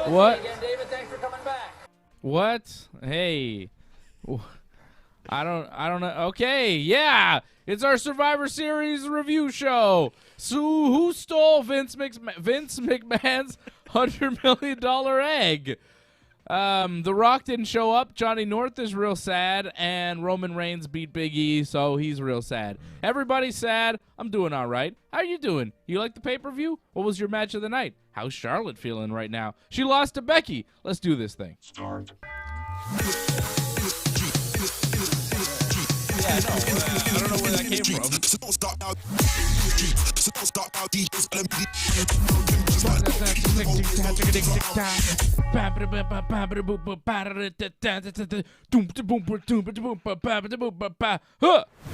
What? Again, David, thanks for coming back. What? Hey. I don't know. Okay, yeah. It's our Survivor Series review show. So who stole Vince McMahon's $100 million egg? The Rock didn't show up. Johnny North is real sad, and Roman Reigns beat Big E, so he's real sad. Everybody's sad. I'm doing all right. How you doing? You like the pay-per-view? What was your match of the night? How's Charlotte feeling right now? She lost to Becky. Let's do this thing. Start. Yeah, I know. I don't know where that came from.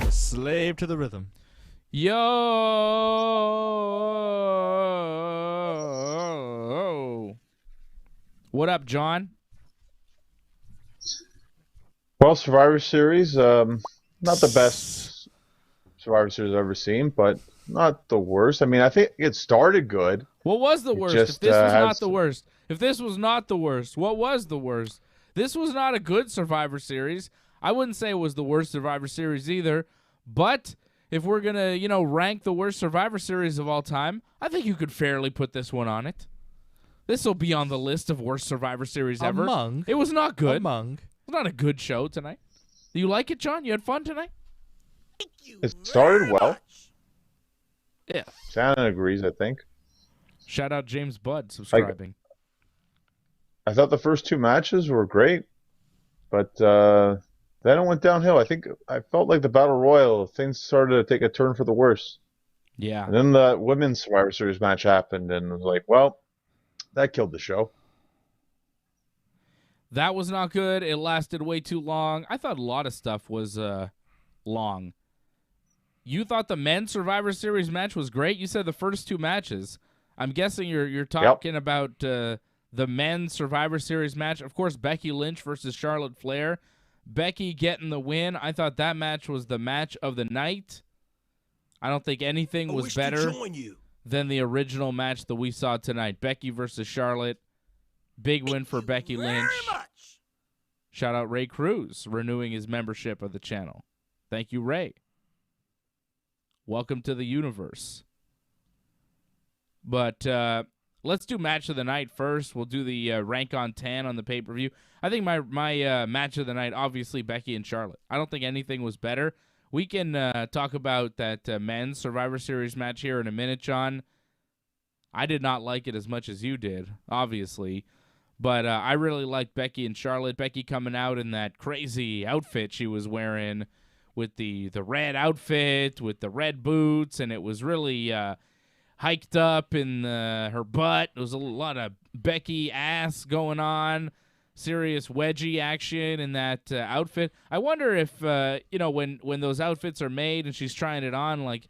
Slave to the rhythm. Yo. What up, John? Well, Survivor Series, not the best Survivor Series I've ever seen, but not the worst. I mean, I think it started good. What was the worst? If this was not the worst. If this was not the worst, what was the worst? This was not a good Survivor Series. I wouldn't say it was the worst Survivor Series either. But if we're going to, rank the worst Survivor Series of all time, I think you could fairly put this one on it. This will be on the list of worst Survivor Series ever. It was not good. It was not a good show tonight. Do you like it, John? You had fun tonight? It started well. Yeah. Shannon agrees, I think. Shout out James Budd subscribing. I thought the first 2 matches were great, but then it went downhill. I felt like the Battle Royal, things started to take a turn for the worse. Yeah. And then the Women's Survivor Series match happened, and it was like, well, that killed the show. That was not good. It lasted way too long. I thought a lot of stuff was long. You thought the men's Survivor Series match was great? You said the first 2 matches. I'm guessing you're talking about the men's Survivor Series match. Of course, Becky Lynch versus Charlotte Flair. Becky getting the win. I thought that match was the match of the night. I don't think anything was better than the original match that we saw tonight. Becky versus Charlotte. Big win for Becky Lynch. Shout out Ray Cruz, renewing his membership of the channel. Thank you, Ray. Welcome to the universe. But let's do match of the night first. We'll do the rank on 10 on the pay-per-view. I think my match of the night, obviously, Becky and Charlotte. I don't think anything was better. We can talk about that men's Survivor Series match here in a minute, John. I did not like it as much as you did, obviously. But I really liked Becky and Charlotte. Becky coming out in that crazy outfit she was wearing with the red outfit, with the red boots, and it was really hiked up in her butt. There was a lot of Becky ass going on, serious wedgie action in that outfit. I wonder if, when those outfits are made and she's trying it on, like,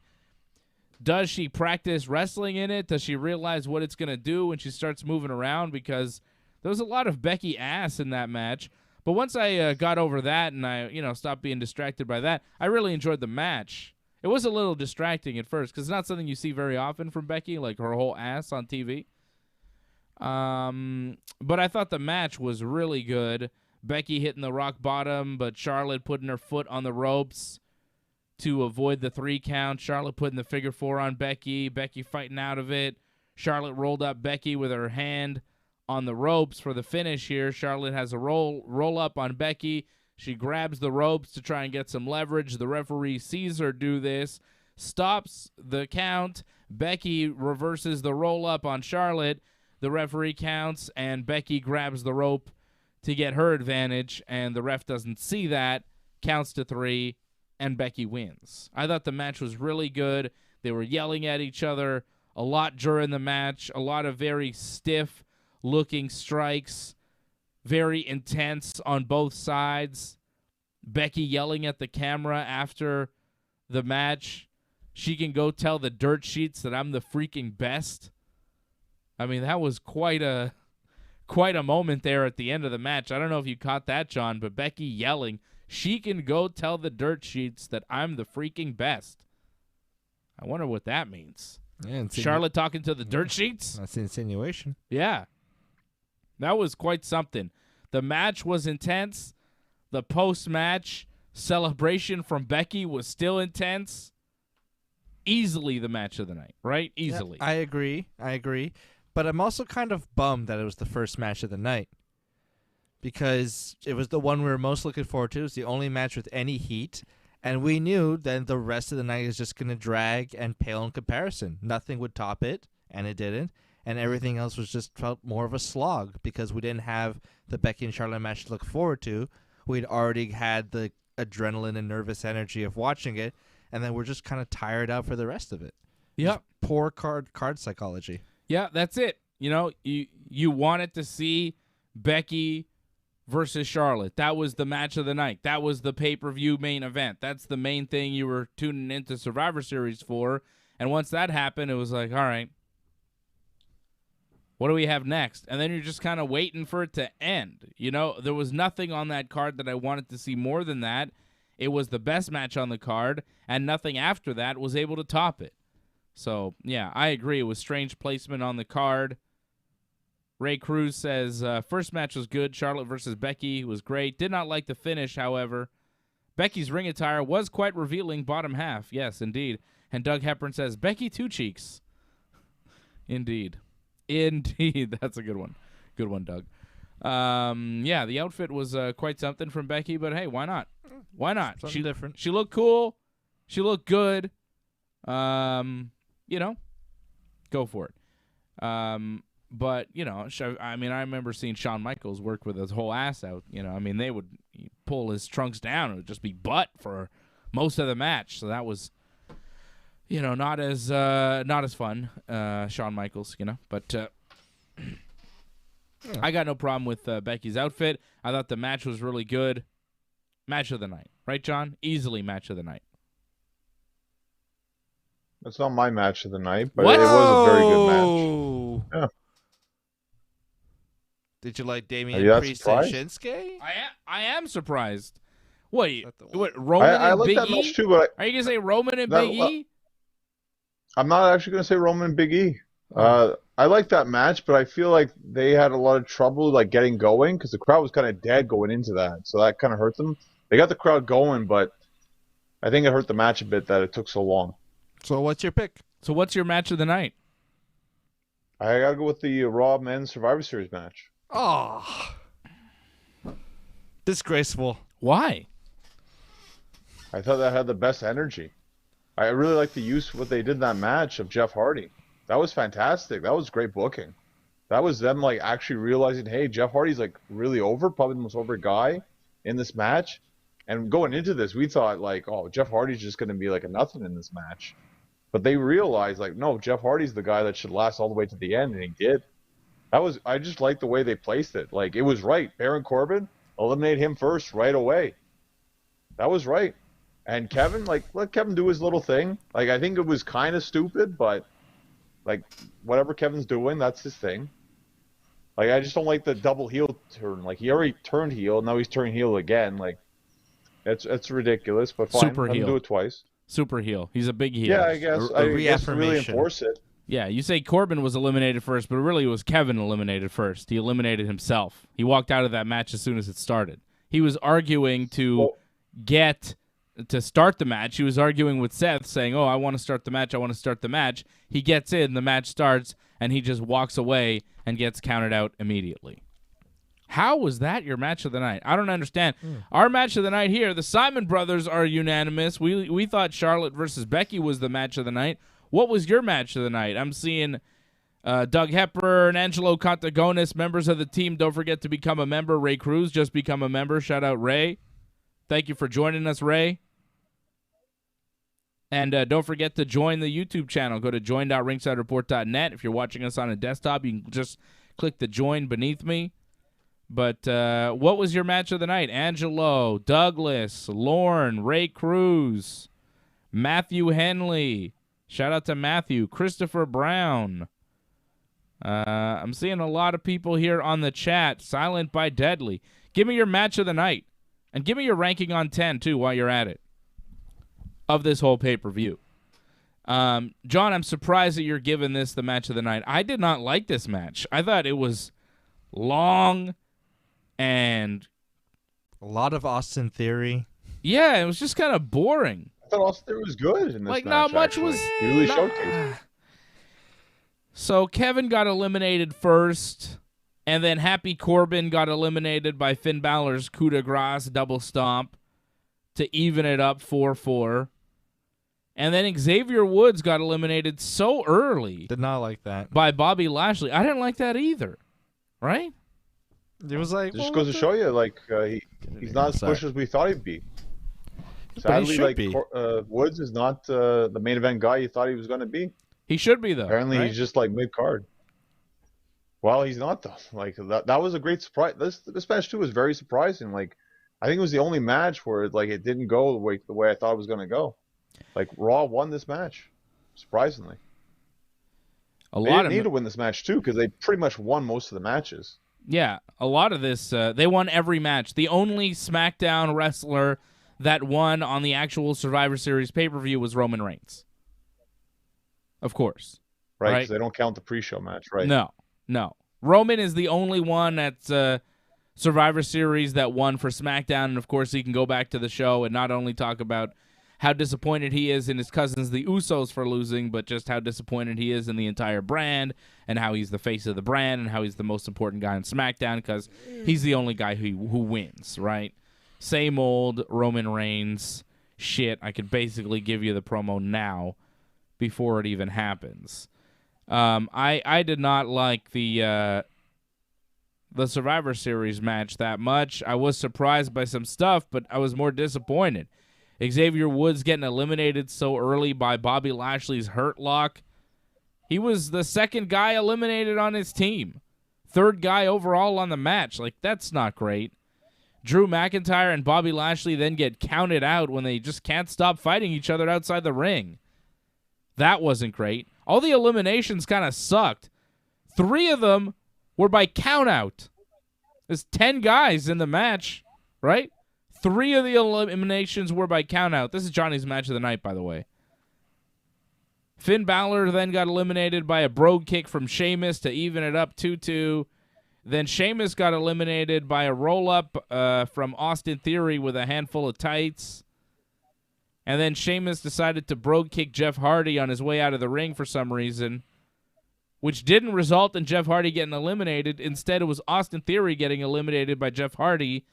does she practice wrestling in it? Does she realize what it's going to do when she starts moving around? Because there was a lot of Becky ass in that match. But once I got over that and I, stopped being distracted by that, I really enjoyed the match. It was a little distracting at first because it's not something you see very often from Becky, like her whole ass on TV. But I thought the match was really good. Becky hitting the rock bottom, but Charlotte putting her foot on the ropes to avoid the 3 count. Charlotte putting the figure 4 on Becky. Becky fighting out of it. Charlotte rolled up Becky with her hand on the ropes for the finish here. Charlotte has a roll up on Becky. She grabs the ropes to try and get some leverage. The referee sees her do this, stops the count. Becky reverses the roll up on Charlotte. The referee counts, and Becky grabs the rope to get her advantage, and the ref doesn't see that, counts to 3, and Becky wins. I thought the match was really good. They were yelling at each other a lot during the match, a lot of very stiff-looking strikes, very intense on both sides. Becky yelling at the camera after the match. She can go tell the dirt sheets that I'm the freaking best. I mean, that was quite a moment there at the end of the match. I don't know if you caught that, John, but Becky yelling, she can go tell the dirt sheets that I'm the freaking best. I wonder what that means. Yeah, Charlotte talking to the dirt sheets? That's an insinuation. Yeah. That was quite something. The match was intense. The post-match celebration from Becky was still intense. Easily the match of the night, right? Easily. Yeah, I agree. But I'm also kind of bummed that it was the first match of the night because it was the one we were most looking forward to. It was the only match with any heat, and we knew then the rest of the night is just going to drag and pale in comparison. Nothing would top it, and it didn't, and everything else was just felt more of a slog because we didn't have the Becky and Charlotte match to look forward to. We'd already had the adrenaline and nervous energy of watching it, and then we're just kind of tired out for the rest of it. Yep. Poor card psychology. Yeah, that's it. You wanted to see Becky versus Charlotte. That was the match of the night. That was the pay-per-view main event. That's the main thing you were tuning into Survivor Series for. And once that happened, it was like, all right, what do we have next? And then you're just kind of waiting for it to end. There was nothing on that card that I wanted to see more than that. It was the best match on the card, and nothing after that was able to top it. So, yeah, I agree. It was strange placement on the card. Ray Cruz says, first match was good. Charlotte versus Becky was great. Did not like the finish, however. Becky's ring attire was quite revealing, bottom half. Yes, indeed. And Doug Hepburn says, Becky Two Cheeks. Indeed. Indeed. That's a good one. Good one, Doug. Yeah, the outfit was quite something from Becky, but hey, why not? Why not? Something different. She looked cool. She looked good. Go for it. But, I remember seeing Shawn Michaels work with his whole ass out. They would pull his trunks down. It would just be butt for most of the match. So that was, not as fun, Shawn Michaels, But I got no problem with Becky's outfit. I thought the match was really good. Match of the night. Right, John? Easily match of the night. That's not my match of the night, but it was a very good match. Yeah. Did you like Damian Priest and Shinsuke? I am surprised. What Roman I and like Big that E? match too, but Are you going to say Roman and Big E? I'm not actually going to say Roman and Big E. I like that match, but I feel like they had a lot of trouble getting going because the crowd was kind of dead going into that, so that kind of hurt them. They got the crowd going, but I think it hurt the match a bit that it took so long. So what's your pick? So what's your match of the night? I got to go with the Raw Men's Survivor Series match. Oh. Disgraceful. Why? I thought that had the best energy. I really like the use of what they did in that match of Jeff Hardy. That was fantastic. That was great booking. That was them actually realizing, hey, Jeff Hardy's really over, probably the most over guy in this match. And going into this, we thought Jeff Hardy's just going to be a nothing in this match. But they realized no, Jeff Hardy's the guy that should last all the way to the end, and he did. I just liked the way they placed it. It was right. Baron Corbin, eliminate him first right away. That was right. And Kevin, let Kevin do his little thing. I think it was kind of stupid, but whatever Kevin's doing, that's his thing. I just don't like the double heel turn. He already turned heel, now he's turning heel again. It's ridiculous, but fine. Super Let him heel. do it twice. Super heel. He's a big heel. Yeah, I guess. I guess to really enforce it. Yeah, you say Corbin was eliminated first, but really it was Kevin eliminated first. He eliminated himself. He walked out of that match as soon as it started. He was arguing to start the match. He was arguing with Seth, saying, I want to start the match, I want to start the match. He gets in, the match starts, and he just walks away and gets counted out immediately. How was that your match of the night? I don't understand. Our match of the night here, the Simon brothers are unanimous. We thought Charlotte versus Becky was the match of the night. What was your match of the night? I'm seeing Doug Hepburn, Angelo Contagonis, members of the team. Don't forget to become a member. Ray Cruz just become a member. Shout out Ray. Thank you for joining us, Ray. And don't forget to join the YouTube channel. Go to join.ringsidereport.net. If you're watching us on a desktop, you can just click the join beneath me. But what was your match of the night? Angelo, Douglas, Lorne, Ray Cruz, Matthew Henley. Shout out to Matthew. Christopher Brown. I'm seeing a lot of people here on the chat. Silent by Deadly. Give me your match of the night. And give me your ranking on 10, too, while you're at it, of this whole pay-per-view. John, I'm surprised that you're giving this the match of the night. I did not like this match. I thought it was long and a lot of Austin Theory. Yeah, it was just kind of boring. I thought Austin Theory was good in this match. Not much actually. was. He really showcased. So Kevin got eliminated first, and then Happy Corbin got eliminated by Finn Balor's coup de grace double stomp to even it up 4-4. And then Xavier Woods got eliminated so early. Did not like that. By Bobby Lashley. I didn't like that either. Right? It was It just goes to show you, he's not as pushed as we thought he'd be. Sadly, Woods is not the main event guy you thought he was going to be. He should be, though. Apparently, right? He's just mid-card. Well, he's not, though. That was a great surprise. This match, too, was very surprising. I think it was the only match where it didn't go the way I thought it was going to go. Raw won this match, surprisingly. They didn't need to win this match, too, because they pretty much won most of the matches. Yeah, a lot of this, they won every match. The only SmackDown wrestler that won on the actual Survivor Series pay-per-view was Roman Reigns. Of course. Right, because they don't count the pre-show match, right? No. Roman is the only one that's Survivor Series that won for SmackDown, and of course he can go back to the show and not only talk about how disappointed he is in his cousins, the Usos, for losing, but just how disappointed he is in the entire brand and how he's the face of the brand and how he's the most important guy on SmackDown because he's the only guy who wins, right? Same old Roman Reigns shit. I could basically give you the promo now before it even happens. I did not like the Survivor Series match that much. I was surprised by some stuff, but I was more disappointed. Xavier Woods getting eliminated so early by Bobby Lashley's Hurt Lock. He was the second guy eliminated on his team. Third guy overall on the match. Like, that's not great. Drew McIntyre and Bobby Lashley then get counted out when they just can't stop fighting each other outside the ring. That wasn't great. All the eliminations kind of sucked. 3 of them were by countout. There's 10 guys in the match, right? 3 of the eliminations were by countout. This is Johnny's match of the night, by the way. Finn Balor then got eliminated by a brogue kick from Sheamus to even it up 2-2. Then Sheamus got eliminated by a roll-up from Austin Theory with a handful of tights. And then Sheamus decided to brogue kick Jeff Hardy on his way out of the ring for some reason, which didn't result in Jeff Hardy getting eliminated. Instead, it was Austin Theory getting eliminated by Jeff Hardy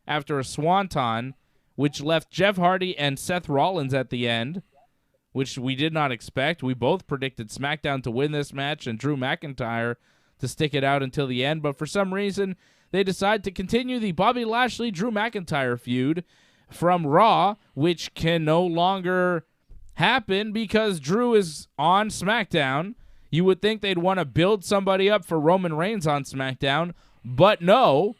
after a swanton, which left Jeff Hardy and Seth Rollins at the end, which we did not expect. We both predicted SmackDown to win this match and Drew McIntyre to stick it out until the end, but for some reason, they decide to continue the Bobby Lashley-Drew McIntyre feud from Raw, which can no longer happen because Drew is on SmackDown. You would think they'd want to build somebody up for Roman Reigns on SmackDown, but no.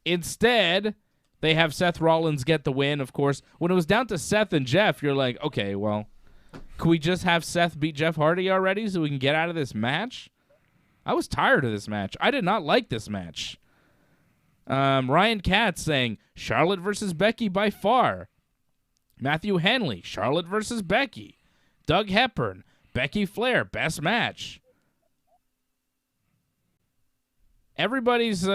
Instead, they have Seth Rollins get the win, of course. When it was down to Seth and Jeff, you're like, okay, well, can we just have Seth beat Jeff Hardy already so we can get out of this match? I was tired of this match. I did not like this match. Ryan Katz saying, Charlotte versus Becky by far. Matthew Henley, Charlotte versus Becky. Doug Hepburn, Becky Flair, best match. Everybody's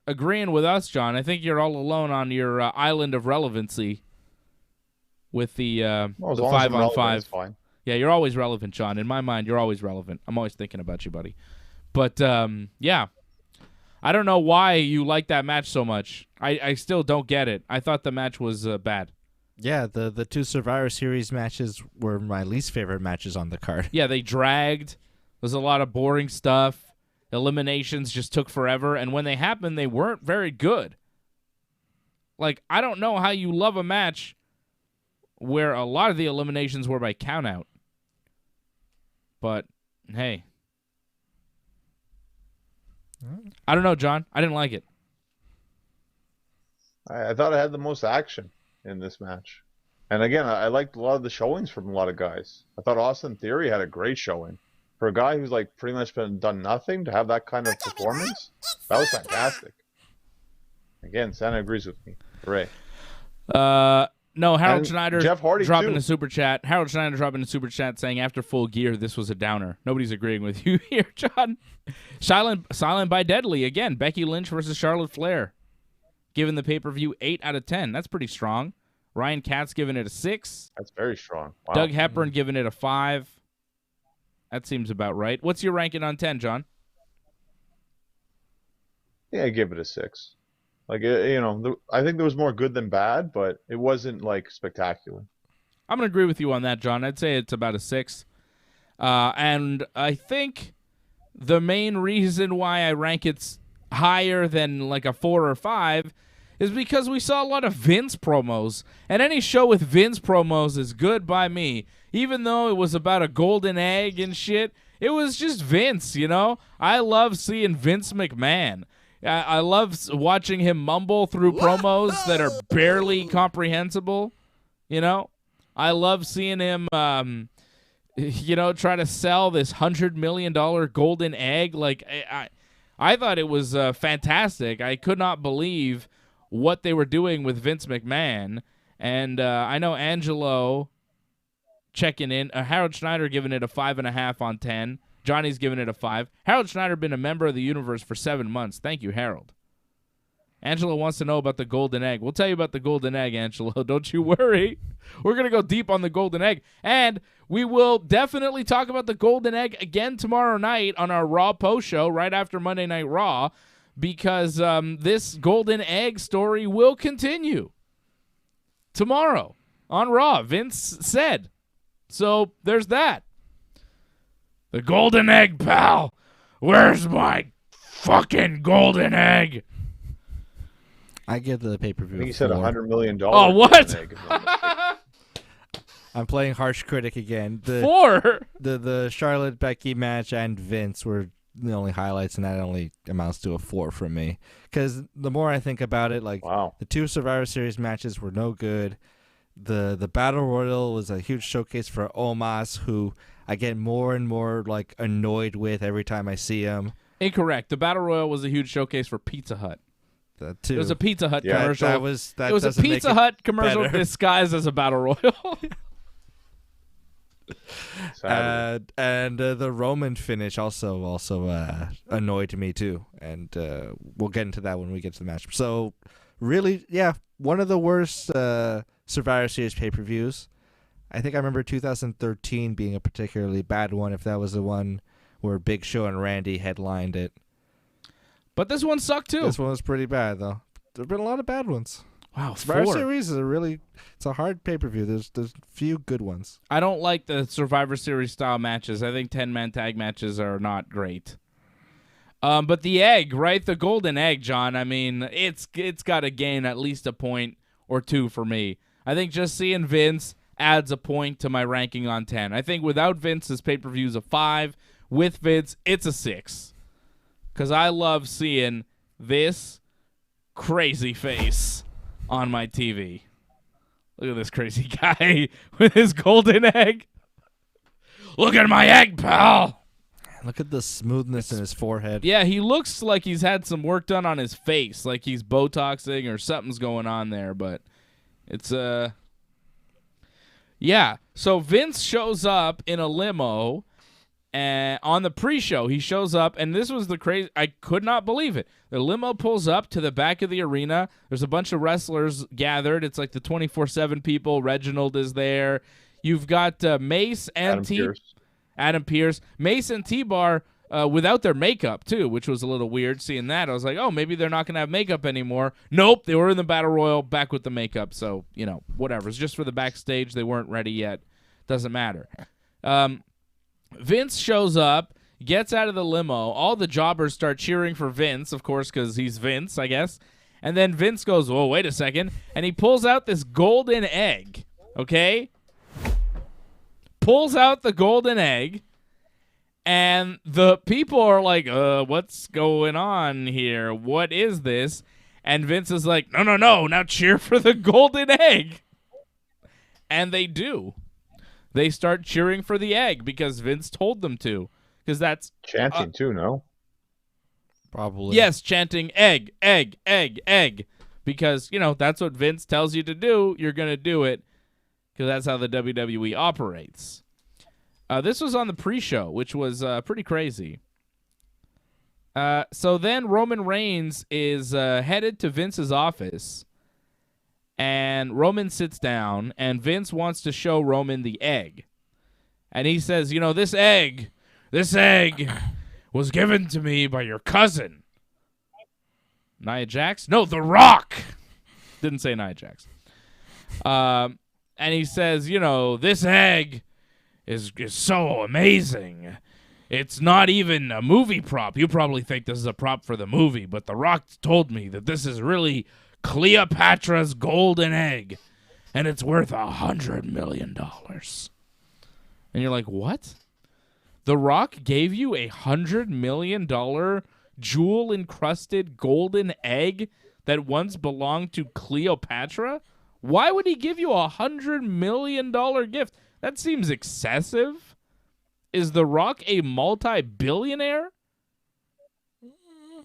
agreeing with us, John. I think you're all alone on your island of relevancy with the 5-on-5. Fine. Yeah, you're always relevant, John. In my mind, you're always relevant. I'm always thinking about you, buddy. But, yeah. I don't know why you like that match so much. I still don't get it. I thought the match was bad. Yeah, the 2 Survivor Series matches were my least favorite matches on the card. Yeah, they dragged. There's a lot of boring stuff. Eliminations just took forever, and when they happened, they weren't very good. Like, I don't know how you love a match where a lot of the eliminations were by countout. But, hey. I don't know, John. I didn't like it. I thought I had the most action in this match. And again, I liked a lot of the showings from a lot of guys. I thought Austin Theory had a great showing. For a guy who's like pretty much done nothing to have that kind of performance, that was fantastic. Again, Santa agrees with me. Hooray. No, Harold And Schneider Jeff Hardy dropping too. a super chat. Harold Schneider dropping a super chat saying after Full Gear, this was a downer. Nobody's agreeing with you here, John. Silent by Deadly. Again, Becky Lynch versus Charlotte Flair. Giving the pay-per-view 8 out of 10. That's pretty strong. Ryan Katz giving it a 6. That's very strong. Wow. Doug Hepburn giving it a 5. That seems about right. What's your ranking on 10, John? Yeah, I give it a 6. Like, I think there was more good than bad, but it wasn't like spectacular. I'm going to agree with you on that, John. I'd say it's about a 6. And I think the main reason why I rank it higher than like a 4 or 5 is because we saw a lot of Vince promos. And any show with Vince promos is good by me. Even though it was about a golden egg and shit, it was just Vince, you know? I love seeing Vince McMahon. I love watching him mumble through promos that are barely comprehensible, you know? I love seeing him, try to sell this $100 million golden egg. Like, I thought it was fantastic. I could not believe what they were doing with Vince McMahon. And I know Angelo checking in. Harold Schneider giving it a 5.5 on 10. Johnny's giving it a 5. Harold Schneider been a member of the universe for 7 months. Thank you, Harold. Angela wants to know about the golden egg. We'll tell you about the golden egg, Angela. Don't you worry. We're going to go deep on the golden egg. And we will definitely talk about the golden egg again tomorrow night on our Raw post show right after Monday Night Raw, because this golden egg story will continue tomorrow on Raw. Vince said. So there's that. The golden egg, pal. Where's my fucking golden egg? I give the pay-per-view. I think he said $100 million. Oh, what? I'm playing harsh critic again. The 4? The Charlotte Becky match and Vince were the only highlights, and that only amounts to a 4 from me. Because the more I think about it, like the 2 Survivor Series matches were no good. The Battle Royal was a huge showcase for Omos, who I get more and more like annoyed with every time I see him. Incorrect. The Battle Royal was a huge showcase for Pizza Hut. That too. It was a Pizza Hut commercial. That was a Pizza Hut commercial better. disguised as a Battle Royal. And the Roman finish also annoyed me too, and we'll get into that when we get to the match. So really, yeah, one of the worst Survivor Series pay-per-views. I think I remember 2013 being a particularly bad one, if that was the one where Big Show and Randy headlined it. But this one sucked too. This one was pretty bad though. There've been a lot of bad ones. Wow, Survivor 4. Series is it's a hard pay-per-view. There's few good ones. I don't like the Survivor Series style matches. I think 10-man tag matches are not great. But the egg, right? The golden egg, John. I mean, it's got to gain at least a point or 2 for me. I think just seeing Vince adds a point to my ranking on 10. I think without Vince, this pay-per-view is a 5. With Vince, it's a 6. Because I love seeing this crazy face on my TV. Look at this crazy guy with his golden egg. Look at my egg, pal. Look at the smoothness in his forehead. Yeah, he looks like he's had some work done on his face, like he's Botoxing or something's going on there, but it's yeah. So Vince shows up in a limo, and on the pre-show, he shows up, and this was the crazy. I could not believe it. The limo pulls up to the back of the arena. There's a bunch of wrestlers gathered. It's like the 24/7 people. Reginald is there. You've got Mace and Adam Pearce. Mace and T-Bar without their makeup, too, which was a little weird seeing that. I was like, oh, maybe they're not going to have makeup anymore. Nope, they were in the Battle Royal back with the makeup. So, whatever. It's just for the backstage. They weren't ready yet. Doesn't matter. Vince shows up, gets out of the limo. All the jobbers start cheering for Vince, of course, because he's Vince, I guess. And then Vince goes, whoa, wait a second. And he pulls out this golden egg, okay? Pulls out the golden egg. And the people are like, what's going on here? What is this? And Vince is like, no, now cheer for the golden egg. And they do. They start cheering for the egg because Vince told them to. Because that's chanting too, no? Probably. Yes, chanting egg, egg, egg, egg. Because, that's what Vince tells you to do. You're going to do it. Because that's how the WWE operates. This was on the pre-show, which was pretty crazy. So then Roman Reigns is headed to Vince's office. And Roman sits down, and Vince wants to show Roman the egg. And he says, this egg was given to me by your cousin. Nia Jax? No, The Rock. Didn't say Nia Jax. And he says, this egg is so amazing. It's not even a movie prop. You probably think this is a prop for the movie, but The Rock told me that this is really Cleopatra's golden egg, and it's worth $100 million. And you're like, what? The Rock gave you $100 million jewel-encrusted golden egg that once belonged to Cleopatra? Why would he give you $100 million gift? That seems excessive. Is The Rock a multi-billionaire?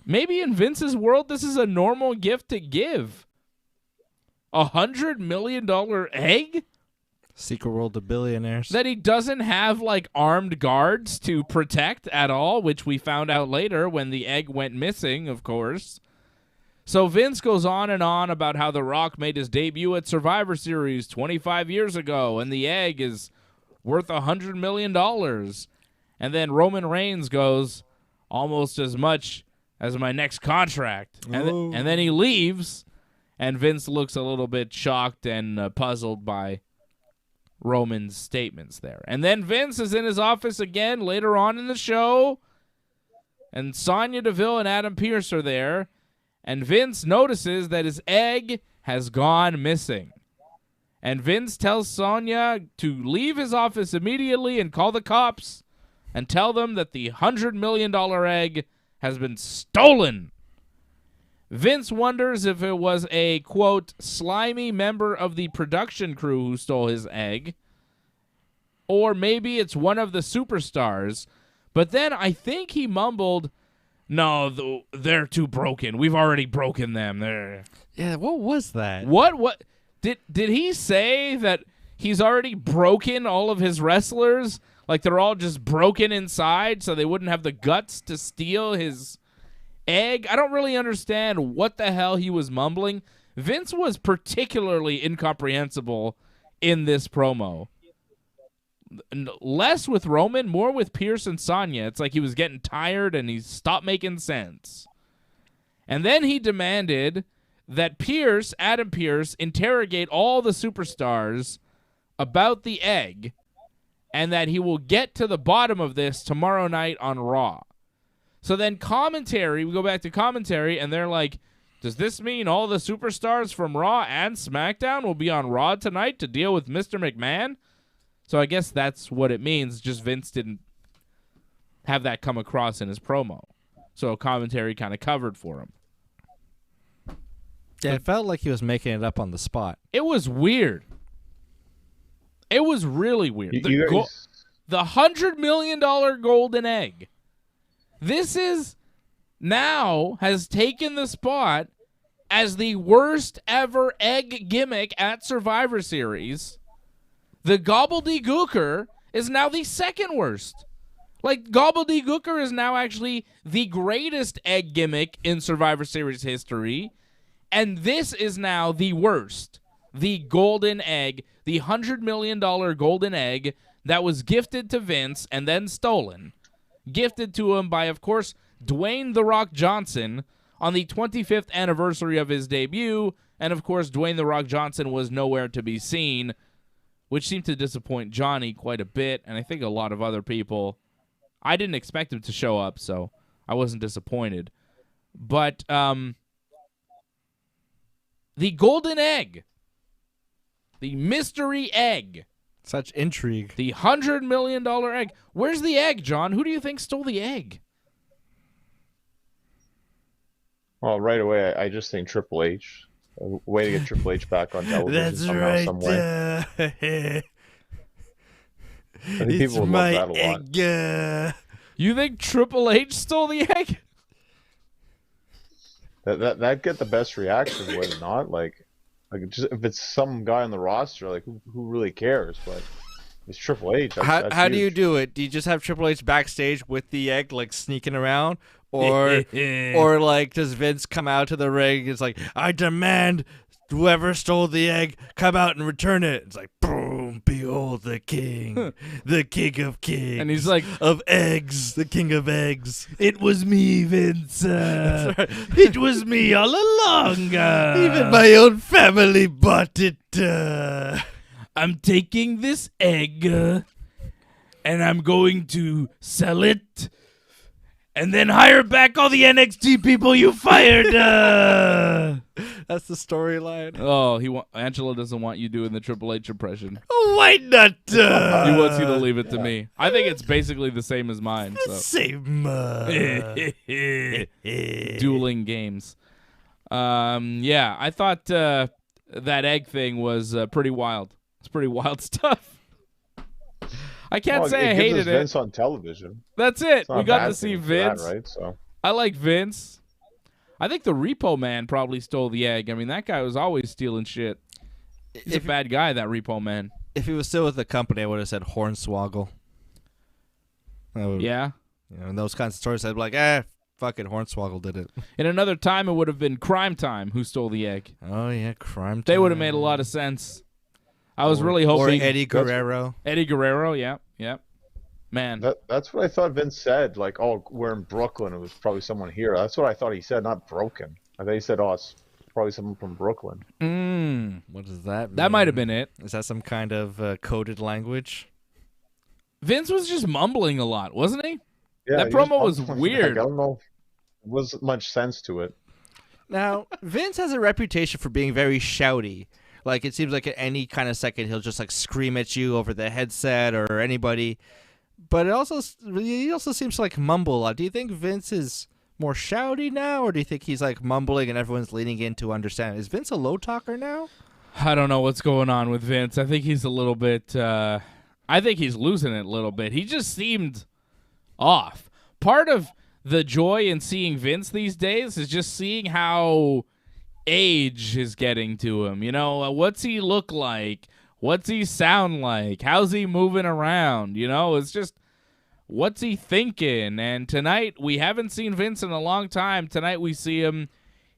Maybe in Vince's world, this is a normal gift to give. $100 million egg? Secret World of Billionaires. that he doesn't have like armed guards to protect at all, which we found out later when the egg went missing, of course. So Vince goes on and on about how The Rock made his debut at Survivor Series 25 years ago, and the egg is worth $100 million. And then Roman Reigns goes, almost as much as my next contract. And then he leaves, and Vince looks a little bit shocked and puzzled by Roman's statements there. And then Vince is in his office again later on in the show, and Sonya Deville and Adam Pearce are there, and Vince notices that his egg has gone missing. And Vince tells Sonya to leave his office immediately and call the cops and tell them that the $100 million egg has been stolen. Vince wonders if it was a, quote, slimy member of the production crew who stole his egg, or maybe it's one of the superstars. But then I think he mumbled, no, they're too broken. We've already broken them. Yeah, what was that? What? Did he say that he's already broken all of his wrestlers? Like they're all just broken inside so they wouldn't have the guts to steal his egg? I don't really understand what the hell he was mumbling. Vince was particularly incomprehensible in this promo. Less with Roman, more with Pierce and Sonya. It's like he was getting tired and he stopped making sense. And then he demanded that Adam Pearce, interrogate all the superstars about the egg, and that he will get to the bottom of this tomorrow night on Raw. So then we go back to commentary, and they're like, does this mean all the superstars from Raw and SmackDown will be on Raw tonight to deal with Mr. McMahon? So I guess that's what it means, just Vince didn't have that come across in his promo. So commentary kind of covered for him. Yeah, it felt like he was making it up on the spot. It was weird. It was really weird. The $100 million golden egg. This has taken the spot as the worst ever egg gimmick at Survivor Series. The gobbledygooker is now the second worst. Like, gobbledygooker is now actually the greatest egg gimmick in Survivor Series history, and this is now the worst. The golden egg, the $100 million golden egg that was gifted to Vince and then stolen. Gifted to him by, of course, Dwayne "The Rock" Johnson on the 25th anniversary of his debut, and of course, Dwayne "The Rock" Johnson was nowhere to be seen, which seemed to disappoint Johnny quite a bit, and I think a lot of other people. I didn't expect him to show up, so I wasn't disappointed. But the golden egg, the mystery egg, such intrigue. the $100 million egg. Where's the egg, John? Who do you think stole the egg? Well, right away, I just think Triple H. A way to get Triple H back on television somehow, some way. I think people would love that a lot. You think Triple H stole the egg? That'd get the best reaction, would it not? Like just, if it's some guy on the roster, like who really cares? But it's Triple H. How do you do it? Do you just have Triple H backstage with the egg, like sneaking around, or like does Vince come out to the ring? It's like, I demand whoever stole the egg come out and return it. It's like, boom, behold the king, the king of kings, and he's like, of eggs, the king of eggs. It was me, Vince. It was me all along. Even my own family bought it. I'm taking this egg, and I'm going to sell it, and then hire back all the NXT people you fired. That's the storyline. Oh, Angela doesn't want you doing the Triple H impression. Why not? He wants you to leave it to me. I think it's basically the same as mine. So. Same. Dueling games. Yeah, I thought that egg thing was pretty wild. It's pretty wild stuff. I can't say I hated it. Vince on television. That's it. We got to see Vince. That, right? So I like Vince. I think the Repo Man probably stole the egg. I mean, that guy was always stealing shit. He's a bad guy, that Repo Man. If he was still with the company, I would have said Hornswoggle. Yeah. You know, in those kinds of stories, I'd be like, fucking Hornswoggle did it. In another time, it would have been Crime Time who stole the egg. Oh, yeah, crime time. They would have made a lot of sense. I was really hoping. Or Eddie Guerrero. Eddie Guerrero, yeah. Man. That's what I thought Vince said. Like, oh, we're in Brooklyn. It was probably someone here. That's what I thought he said, not broken. I thought he said, oh, it's probably someone from Brooklyn. What does that mean? That might have been it. Is that some kind of coded language? Vince was just mumbling a lot, wasn't he? Yeah, that promo was weird. I don't know. There wasn't much sense to it. Now, Vince has a reputation for being very shouty. Like, it seems like at any kind of second, he'll just, like, scream at you over the headset or anybody. But he also seems to, like, mumble a lot. Do you think Vince is more shouty now, or do you think he's, like, mumbling and everyone's leaning in to understand? Is Vince a low talker now? I don't know what's going on with Vince. I think he's a little bit... I think he's losing it a little bit. He just seemed off. Part of the joy in seeing Vince these days is just seeing how age is getting to him. You know, what's he look like? What's he sound like? How's he moving around? You know, it's just, what's he thinking? And tonight, we haven't seen Vince in a long time. Tonight, we see him.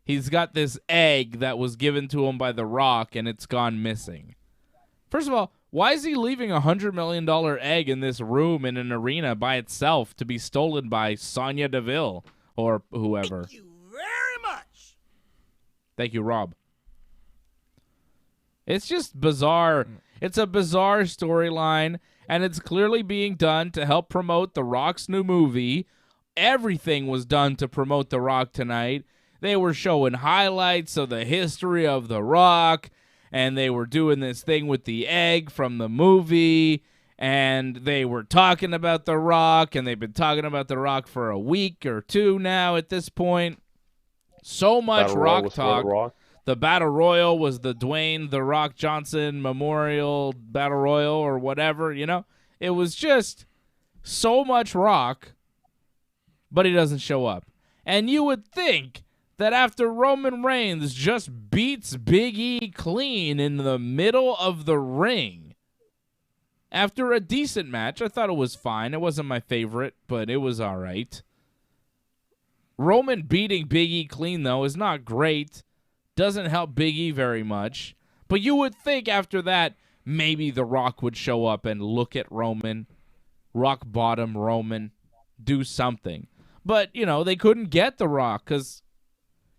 He's got this egg that was given to him by The Rock, and it's gone missing. First of all, why is he leaving a $100 million egg in this room in an arena by itself to be stolen by Sonya Deville or whoever? Thank you very much. Thank you, Rob. It's just bizarre. It's a bizarre storyline, and it's clearly being done to help promote The Rock's new movie. Everything was done to promote The Rock tonight. They were showing highlights of the history of The Rock, and they were doing this thing with the egg from the movie, and they were talking about The Rock, and they've been talking about The Rock for a week or two now at this point. So much Rock talk. Rock. The Battle Royal was the Dwayne The Rock Johnson Memorial Battle Royal or whatever, you know? It was just so much Rock, but he doesn't show up. And you would think that after Roman Reigns just beats Big E clean in the middle of the ring, after a decent match, I thought it was fine. It wasn't my favorite, but it was all right. Roman beating Big E clean, though, is not great. Doesn't help Big E very much. But you would think after that, maybe The Rock would show up and look at Roman, rock bottom Roman, do something. But, you know, they couldn't get The Rock because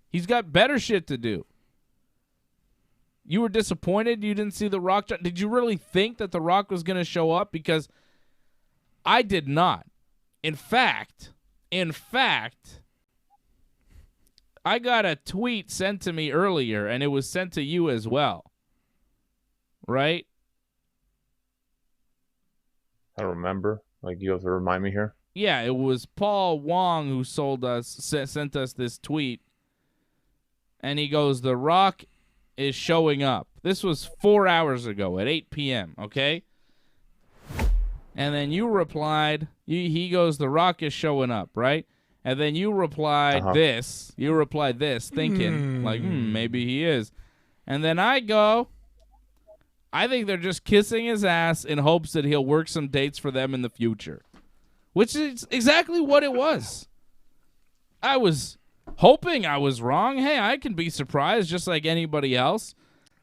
he's got better shit to do. You were disappointed you didn't see The Rock? Did you really think that The Rock was going to show up? Because I did not. In fact, I got a tweet sent to me earlier, and it was sent to you as well. Right? I don't remember. Like, you have to remind me here. Yeah, it was Paul Wong who sent us this tweet. And he goes, The Rock is showing up. This was 4 hours ago at 8 p.m., okay? And then you replied, he goes, The Rock is showing up, right? And then you replied this. You replied this, thinking, maybe he is. And then I go, I think they're just kissing his ass in hopes that he'll work some dates for them in the future. Which is exactly what it was. I was hoping I was wrong. Hey, I can be surprised just like anybody else.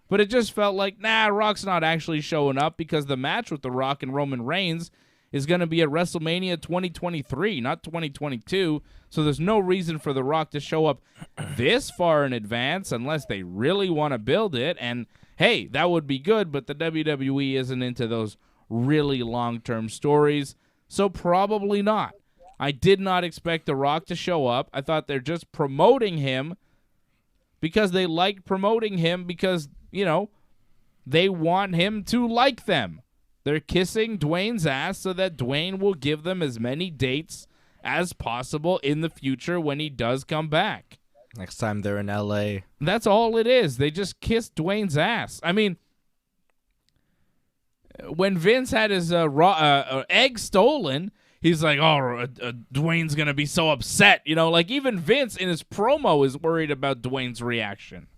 But it just felt like, Rock's not actually showing up because the match with The Rock and Roman Reigns is going to be at WrestleMania 2023, not 2022. So there's no reason for The Rock to show up this far in advance unless they really want to build it. And, hey, that would be good, but the WWE isn't into those really long-term stories. So probably not. I did not expect The Rock to show up. I thought they're just promoting him because they like promoting him because, you know, they want him to like them. They're kissing Dwayne's ass so that Dwayne will give them as many dates as possible in the future when he does come back. Next time they're in L.A. That's all it is. They just kissed Dwayne's ass. I mean, when Vince had his egg stolen, he's like, Dwayne's going to be so upset. You know, like even Vince in his promo is worried about Dwayne's reaction.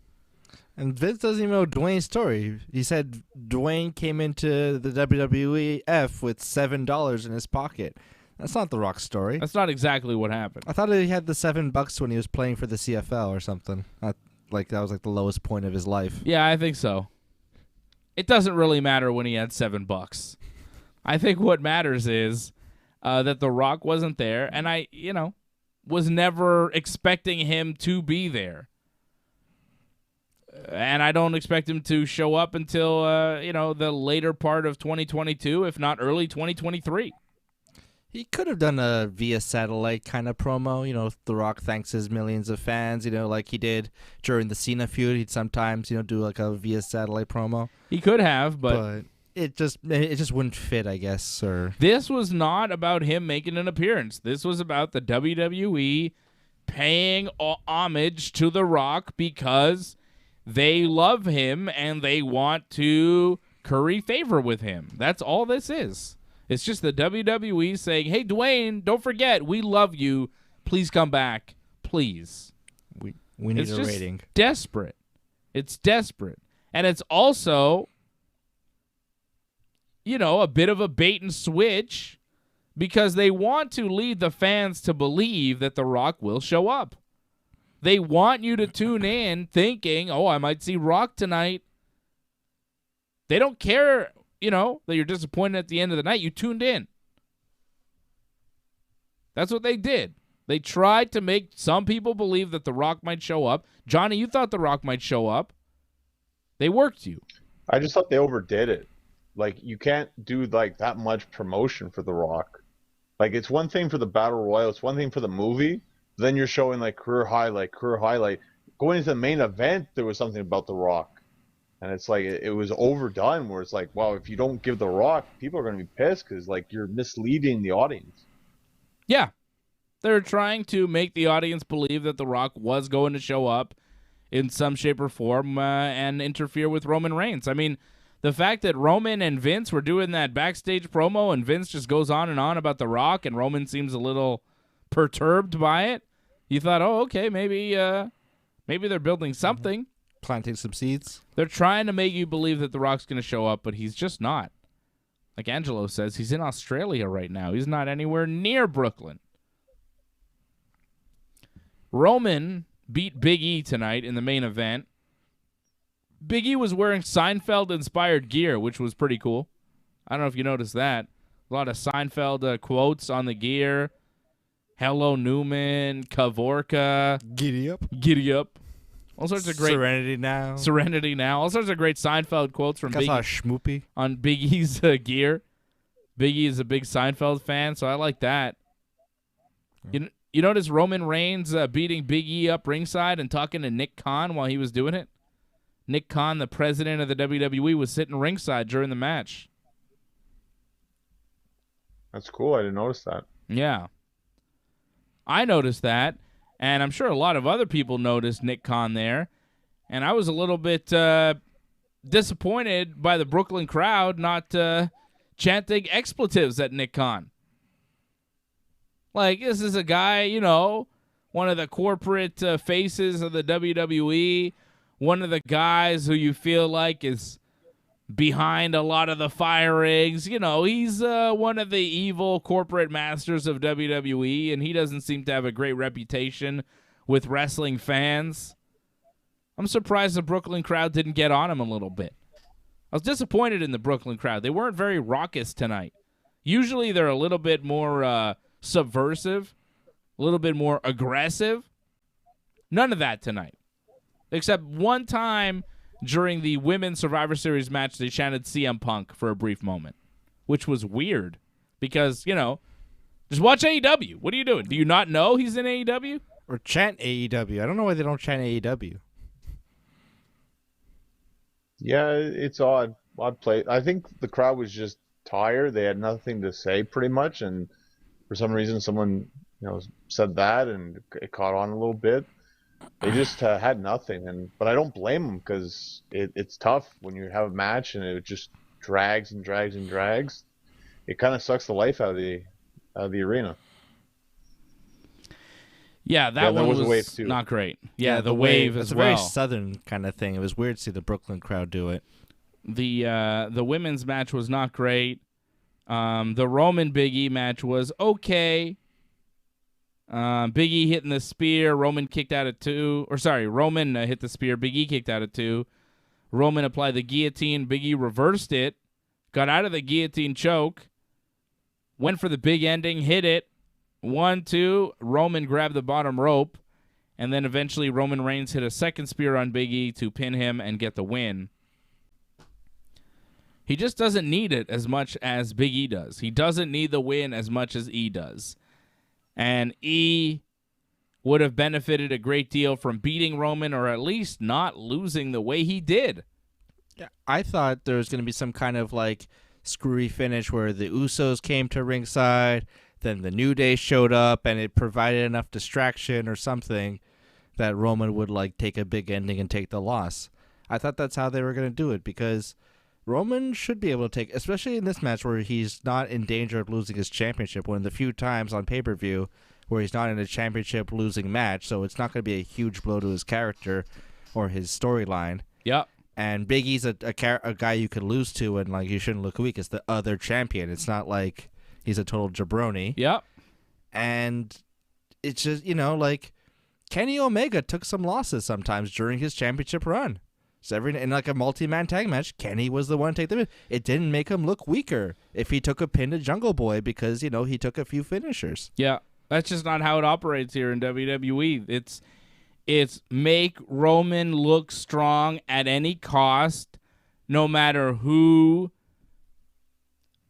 And Vince doesn't even know Dwayne's story. He said Dwayne came into the WWF with $7 in his pocket. That's not The Rock's story. That's not exactly what happened. I thought he had the $7 when he was playing for the CFL or something. Like that was like the lowest point of his life. Yeah, I think so. It doesn't really matter when he had $7. I think what matters is that The Rock wasn't there, and I, was never expecting him to be there. And I don't expect him to show up until, the later part of 2022, if not early 2023. He could have done a via satellite kind of promo. The Rock thanks his millions of fans, like he did during the Cena feud. He'd sometimes, do like a via satellite promo. He could have, but it just wouldn't fit, I guess. Or this was not about him making an appearance. This was about the WWE paying homage to The Rock because they love him and they want to curry favor with him. That's all this is. It's just the WWE saying, hey, Dwayne, don't forget, we love you. Please come back. Please. We need a rating. Desperate. It's desperate. And it's also, a bit of a bait and switch because they want to lead the fans to believe that The Rock will show up. They want you to tune in thinking, oh, I might see Rock tonight. They don't care, that you're disappointed at the end of the night. You tuned in. That's what they did. They tried to make some people believe that The Rock might show up. Johnny, you thought The Rock might show up. They worked you. I just thought they overdid it. Like, you can't do, that much promotion for The Rock. Like, it's one thing for the Battle Royal. It's one thing for the movie. Then you're showing, career highlight. Going into the main event, there was something about The Rock. And it's like, it was overdone where it's like, wow, if you don't give The Rock, people are going to be pissed because, you're misleading the audience. Yeah. They're trying to make the audience believe that The Rock was going to show up in some shape or form and interfere with Roman Reigns. I mean, the fact that Roman and Vince were doing that backstage promo and Vince just goes on and on about The Rock and Roman seems a little perturbed by it, you thought, oh, okay, maybe they're building something. Planting some seeds. They're trying to make you believe that The Rock's going to show up, but he's just not. Like Angelo says, he's in Australia right now. He's not anywhere near Brooklyn. Roman beat Big E tonight in the main event. Big E was wearing Seinfeld-inspired gear, which was pretty cool. I don't know if you noticed that. A lot of Seinfeld quotes on the gear. Hello, Newman, Kavorka. Giddy up. Giddy up. All sorts of great Serenity now. Serenity now. All sorts of great Seinfeld quotes from Big E Schmoopy on Big E's gear. Big E is a big Seinfeld fan, so I like that. You notice Roman Reigns beating Big E up ringside and talking to Nick Khan while he was doing it? Nick Khan, the president of the WWE, was sitting ringside during the match. That's cool. I didn't notice that. Yeah. I noticed that. And I'm sure a lot of other people noticed Nick Khan there. And I was a little bit disappointed by the Brooklyn crowd not chanting expletives at Nick Khan. Like, this is a guy, one of the corporate faces of the WWE, one of the guys who you feel like is behind a lot of the firings. He's one of the evil corporate masters of WWE, and he doesn't seem to have a great reputation with wrestling fans. I'm surprised the Brooklyn crowd didn't get on him a little bit. I was disappointed in the Brooklyn crowd. They weren't very raucous tonight. Usually they're a little bit more subversive, a little bit more aggressive. None of that tonight. Except one time during the Women's Survivor Series match, they chanted CM Punk for a brief moment, which was weird because, just watch AEW. What are you doing? Do you not know he's in AEW? Or chant AEW. I don't know why they don't chant AEW. Yeah, it's odd. Odd play. I think the crowd was just tired. They had nothing to say pretty much, and for some reason someone, said that and it caught on a little bit. They just had nothing, but I don't blame them because it's tough when you have a match and it just drags and drags and drags. It kind of sucks the life out of the arena. Yeah, that Yeah, one there was was a wave, too. not great. Yeah, the wave as It's a well. very southern kind of thing. It was weird to see the Brooklyn crowd do it. The women's match was not great. The Roman Big E match was okay. Big E hitting the spear. Roman kicked out at 2. Or sorry, Roman hit the spear. Big E kicked out at 2. Roman applied the guillotine. Big E reversed it. Got out of the guillotine choke. Went for the big ending. Hit it. 1, 2. Roman grabbed the bottom rope. And then eventually Roman Reigns hit a second spear on Big E to pin him and get the win. He just doesn't need it as much as Big E does. He doesn't need the win as much as E does. And E would have benefited a great deal from beating Roman or at least not losing the way he did. Yeah, I thought there was going to be some kind of like screwy finish where the Usos came to ringside, then the New Day showed up, and it provided enough distraction or something that Roman would like take a big ending and take the loss. I thought that's how they were going to do it because Roman should be able to take, especially in this match where he's not in danger of losing his championship, one of the few times on pay-per-view where he's not in a championship losing match, so it's not going to be a huge blow to his character or his storyline. Yep. And Big E's a guy you could lose to and like you shouldn't look weak. It's the other champion. It's not like he's a total jabroni. Yep. And it's just, like Kenny Omega took some losses sometimes during his championship run. So in like a multi-man tag match, Kenny was the one to take the win. It didn't make him look weaker if he took a pin to Jungle Boy because, he took a few finishers. Yeah. That's just not how it operates here in WWE. It's make Roman look strong at any cost, no matter who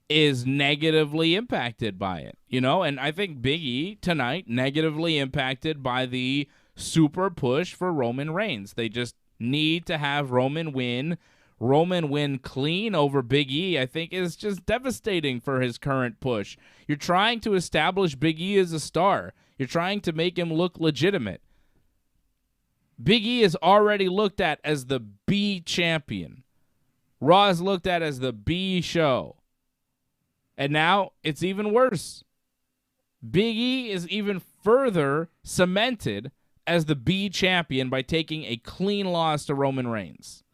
is negatively impacted by it. And I think Big E tonight negatively impacted by the super push for Roman Reigns. They just need to have Roman win. Roman win clean over Big E, I think, is just devastating for his current push. You're trying to establish Big E as a star. You're trying to make him look legitimate. Big E is already looked at as the B champion. Raw is looked at as the B show. And now it's even worse. Big E is even further cemented as the B champion by taking a clean loss to Roman Reigns.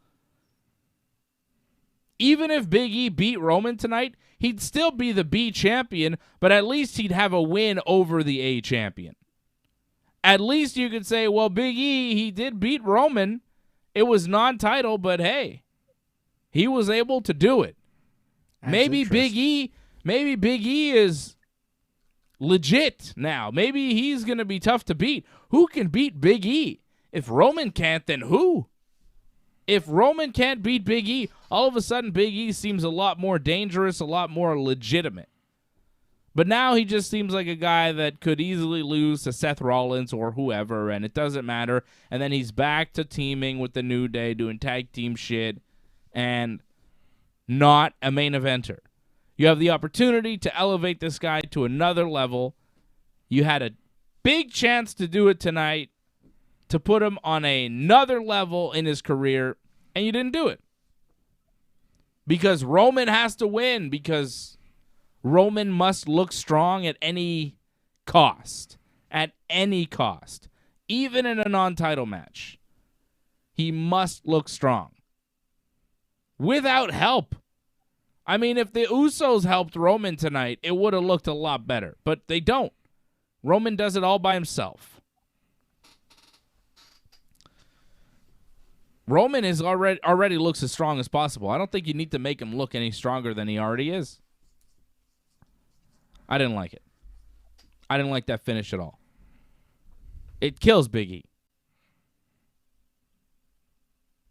Even if Big E beat Roman tonight, he'd still be the B champion, but at least he'd have a win over the A champion. At least you could say, well, Big E, he did beat Roman. It was non-title, but hey, he was able to do it. Maybe Big E is legit now. Maybe he's going to be tough to beat. Who can beat Big E? If Roman can't, then who? If Roman can't beat Big E, all of a sudden Big E seems a lot more dangerous, a lot more legitimate. But now he just seems like a guy that could easily lose to Seth Rollins or whoever, and it doesn't matter. And then he's back to teaming with the New Day, doing tag team shit, and not a main eventer. You have the opportunity to elevate this guy to another level. You had a big chance to do it tonight, to put him on another level in his career, and you didn't do it. Because Roman has to win, because Roman must look strong at any cost. At any cost. Even in a non-title match. He must look strong. Without help. I mean, if the Usos helped Roman tonight, it would have looked a lot better. But they don't. Roman does it all by himself. Roman is already looks as strong as possible. I don't think you need to make him look any stronger than he already is. I didn't like it. I didn't like that finish at all. It kills Big E.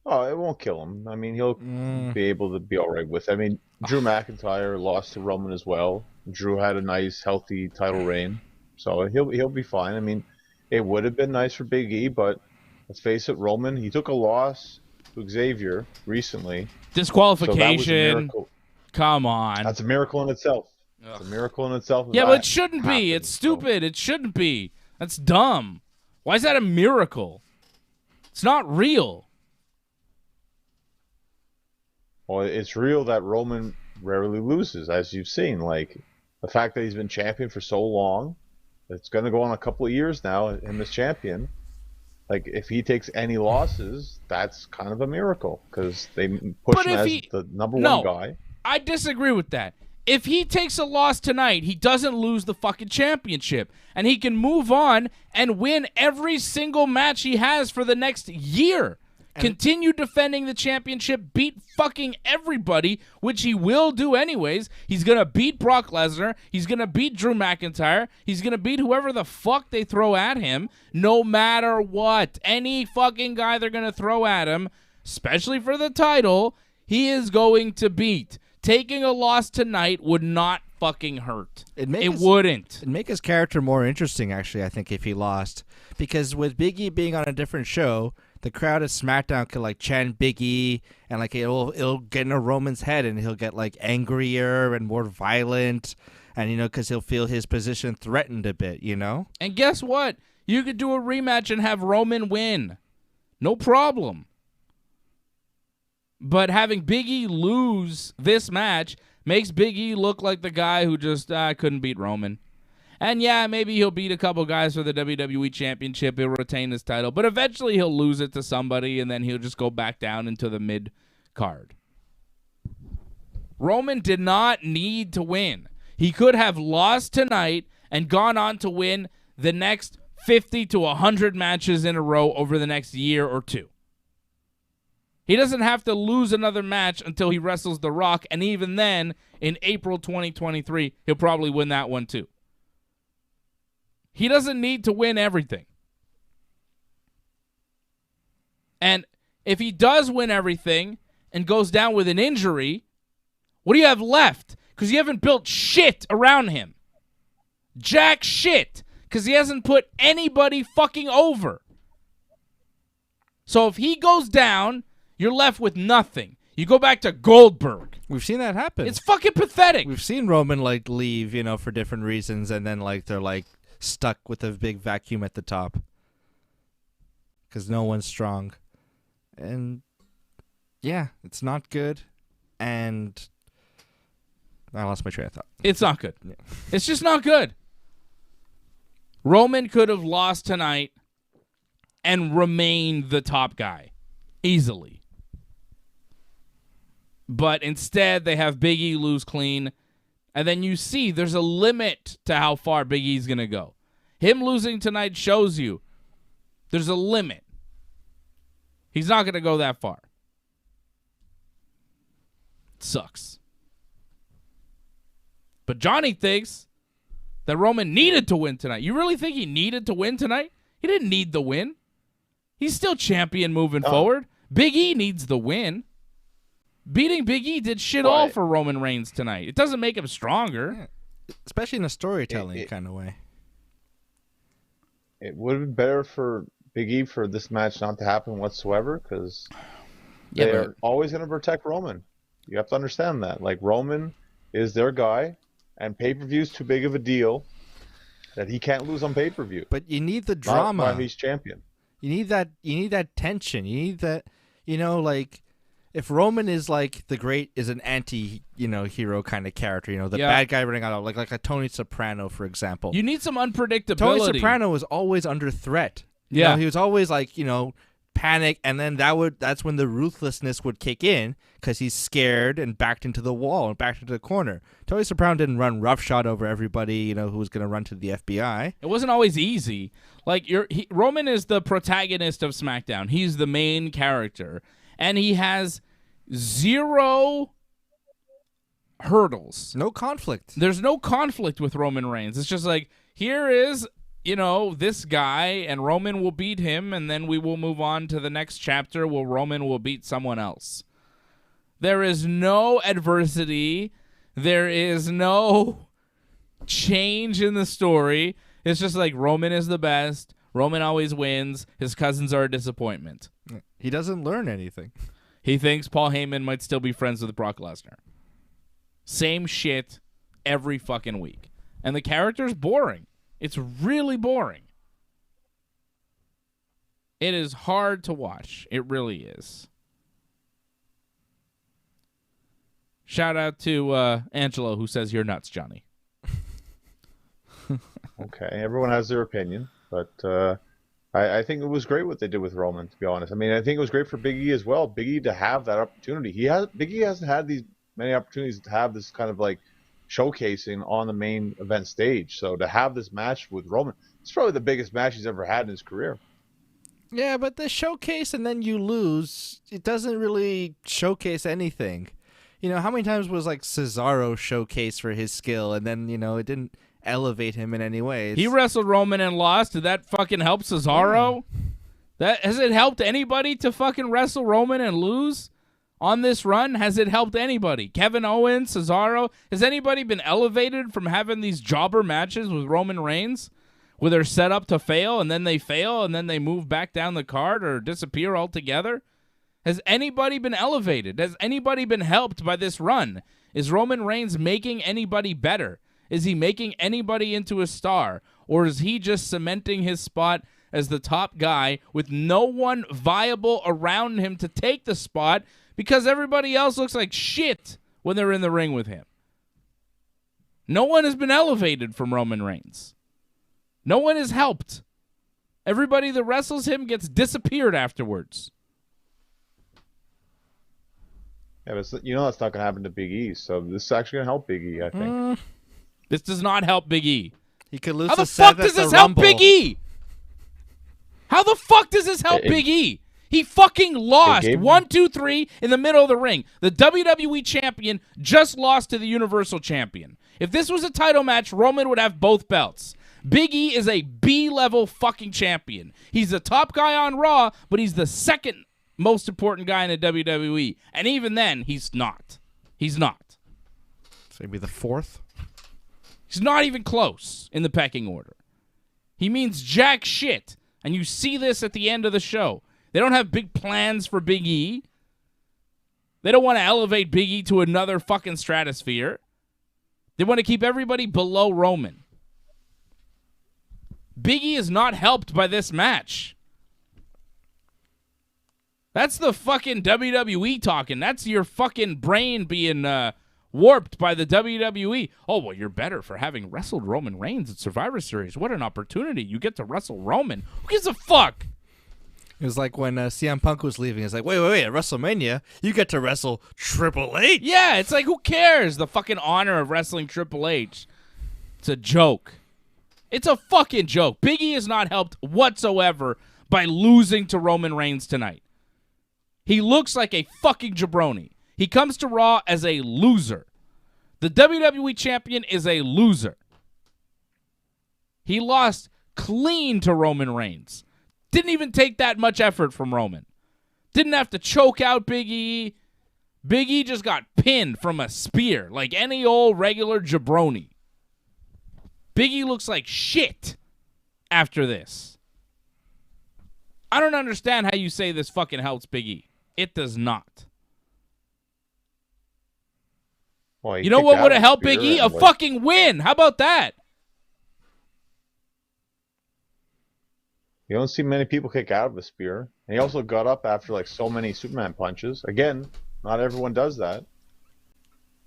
Oh, it won't kill him. I mean, he'll be able to be all right with it. I mean, Drew McIntyre lost to Roman as well. Drew had a nice, healthy title reign. So he'll be fine. I mean, it would have been nice for Big E, but let's face it, Roman, he took a loss to Xavier recently. Disqualification. So that was a miracle. Come on. That's a miracle in itself. It's a miracle in itself. Yeah, but it shouldn't be. It's stupid. It shouldn't be. That's dumb. Why is that a miracle? It's not real. Well, it's real that Roman rarely loses, as you've seen. Like, the fact that he's been champion for so long, it's going to go on a couple of years now, him as champion. Like, if he takes any losses, that's kind of a miracle because they push him as the number one guy. I disagree with that. If he takes a loss tonight, he doesn't lose the fucking championship. And he can move on and win every single match he has for the next year. Continue defending the championship, beat fucking everybody, which he will do anyways. He's going to beat Brock Lesnar. He's going to beat Drew McIntyre. He's going to beat whoever the fuck they throw at him, no matter what. Any fucking guy they're going to throw at him, especially for the title, he is going to beat. Taking a loss tonight would not fucking hurt. It wouldn't. It'd make his character more interesting, actually, I think, if he lost. Because with Big E being on a different show, the crowd at SmackDown could like chant Big E, and like it'll get into Roman's head, and he'll get like angrier and more violent, and because he'll feel his position threatened a bit, And guess what? You could do a rematch and have Roman win, no problem. But having Big E lose this match makes Big E look like the guy who just couldn't beat Roman. And yeah, maybe he'll beat a couple guys for the WWE Championship. He'll retain his title. But eventually he'll lose it to somebody, and then he'll just go back down into the mid-card. Roman did not need to win. He could have lost tonight and gone on to win the next 50 to 100 matches in a row over the next year or two. He doesn't have to lose another match until he wrestles The Rock, and even then, in April 2023, he'll probably win that one too. He doesn't need to win everything. And if he does win everything and goes down with an injury, what do you have left? Because you haven't built shit around him. Jack shit. Because he hasn't put anybody fucking over. So if he goes down, you're left with nothing. You go back to Goldberg. We've seen that happen. It's fucking pathetic. We've seen Roman like leave, for different reasons, and then like they're like stuck with a big vacuum at the top because no one's strong. And yeah, it's not good. And I lost my train of thought. It's not good. Yeah. It's just not good. Roman could have lost tonight and remained the top guy easily. But instead, they have Big E lose clean. And then you see there's a limit to how far Big E's going to go. Him losing tonight shows you there's a limit. He's not going to go that far. It sucks. But Johnny thinks that Roman needed to win tonight. You really think he needed to win tonight? He didn't need the win. He's still champion moving forward. Big E needs the win. Beating Big E did shit all for Roman Reigns tonight. It doesn't make him stronger. Yeah. Especially in a storytelling kind of way. It would have been better for Big E for this match not to happen whatsoever because they're always going to protect Roman. You have to understand that. Like, Roman is their guy, and pay-per-view is too big of a deal that he can't lose on pay-per-view. But you need the drama. Not while he's champion. You need that tension. You need that, like, if Roman is like is an anti-hero kind of character, the bad guy running out, like a Tony Soprano, for example. You need some unpredictability. Tony Soprano was always under threat. Yeah. He was always like, panic, and then that's when the ruthlessness would kick in because he's scared and backed into the wall and backed into the corner. Tony Soprano didn't run roughshod over everybody, who was going to run to the FBI. It wasn't always easy. Like, Roman is the protagonist of SmackDown. He's the main character. And he has 0 hurdles. No conflict. There's no conflict with Roman Reigns. It's just like, here is, this guy, and Roman will beat him, and then we will move on to the next chapter where Roman will beat someone else. There is no adversity. There is no change in the story. It's just like Roman is the best. Roman always wins. His cousins are a disappointment. He doesn't learn anything. He thinks Paul Heyman might still be friends with Brock Lesnar. Same shit every fucking week. And the character's boring. It's really boring. It is hard to watch. It really is. Shout out to Angelo, who says, "You're nuts, Johnny." Okay, everyone has their opinion, but I think it was great what they did with Roman. To be honest, I mean, I think it was great for Big E as well. Big E to have that opportunity. Big E hasn't had these many opportunities to have this kind of like showcasing on the main event stage. So to have this match with Roman, it's probably the biggest match he's ever had in his career. Yeah, but the showcase and then you lose, it doesn't really showcase anything. You know, how many times was like Cesaro showcased for his skill and then, it didn't elevate him in any way? He wrestled Roman and lost. Did that fucking help Cesaro? Has it helped anybody to fucking wrestle Roman and lose on this run? Has it helped anybody? Kevin Owens, Cesaro? Has anybody been elevated from having these jobber matches with Roman Reigns where they're set up to fail and then they move back down the card or disappear altogether? Has anybody been elevated? Has anybody been helped by this run? Is Roman Reigns making anybody better? Is he making anybody into a star? Or is he just cementing his spot as the top guy with no one viable around him to take the spot because everybody else looks like shit when they're in the ring with him? No one has been elevated from Roman Reigns. No one is helped. Everybody that wrestles him gets disappeared afterwards. Yeah, but that's not going to happen to Big E. So this is actually going to help Big E, I think. This does not help Big E. He could lose. How the fuck does this help Big E? How the fuck does this help Big E? He fucking lost 1, 2, 3 in the middle of the ring. The WWE champion just lost to the Universal champion. If this was a title match, Roman would have both belts. Big E is a B-level fucking champion. He's the top guy on Raw, but he's the second most important guy in the WWE. And even then, he's not. He's not. So maybe the fourth? He's not even close in the pecking order. He means jack shit. And you see this at the end of the show. They don't have big plans for Big E. They don't want to elevate Big E to another fucking stratosphere. They want to keep everybody below Roman. Big E is not helped by this match. That's the fucking WWE talking. That's your fucking brain being warped by the WWE. Oh, well, you're better for having wrestled Roman Reigns at Survivor Series. What an opportunity. You get to wrestle Roman. Who gives a fuck? It was like when CM Punk was leaving. It's like, wait, at WrestleMania, you get to wrestle Triple H. Yeah, it's like, who cares? The fucking honor of wrestling Triple H. It's a joke. It's a fucking joke. Big E is not helped whatsoever by losing to Roman Reigns tonight. He looks like a fucking jabroni. He comes to Raw as a loser. The WWE champion is a loser. He lost clean to Roman Reigns. Didn't even take that much effort from Roman. Didn't have to choke out Big E. Big E just got pinned from a spear like any old regular jabroni. Big E looks like shit after this. I don't understand how you say this fucking helps Big E. It does not. Well, you know what would have helped Big E? A fucking win. How about that? You don't see many people kick out of a spear. And he also got up after like so many Superman punches. Again, not everyone does that.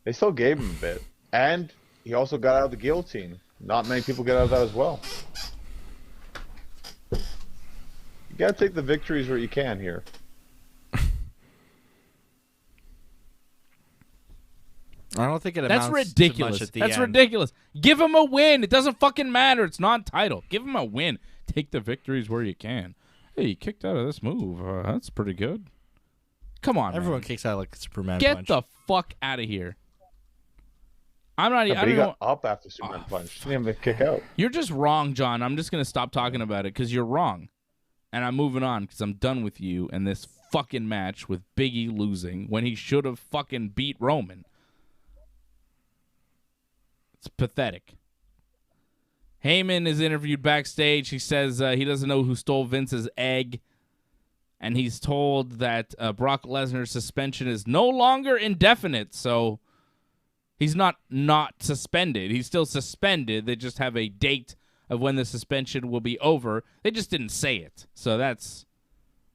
They still gave him a bit. And he also got out of the guillotine. Not many people get out of that as well. You gotta take the victories where you can here. I don't think it amounts That's ridiculous. to much at the That's end. ridiculous. Give him a win. It doesn't fucking matter. It's non-title. Give him a win. Take the victories where you can. Hey, you kicked out of this move. That's pretty good. Come on, Everyone man. kicks out like a Superman Get punch. the fuck out of here. I'm not. Yeah, I but he don't got up after Superman punch. He didn't even kick out. You're just wrong, John. I'm just gonna stop talking about it because you're wrong, and I'm moving on because I'm done with you and this fucking match with Big E losing when he should have fucking beat Roman. It's pathetic. Heyman is interviewed backstage. He says he doesn't know who stole Vince's egg, and he's told that Brock Lesnar's suspension is no longer indefinite, so he's not suspended. He's still suspended. They just have a date of when the suspension will be over. They just didn't say it, so that's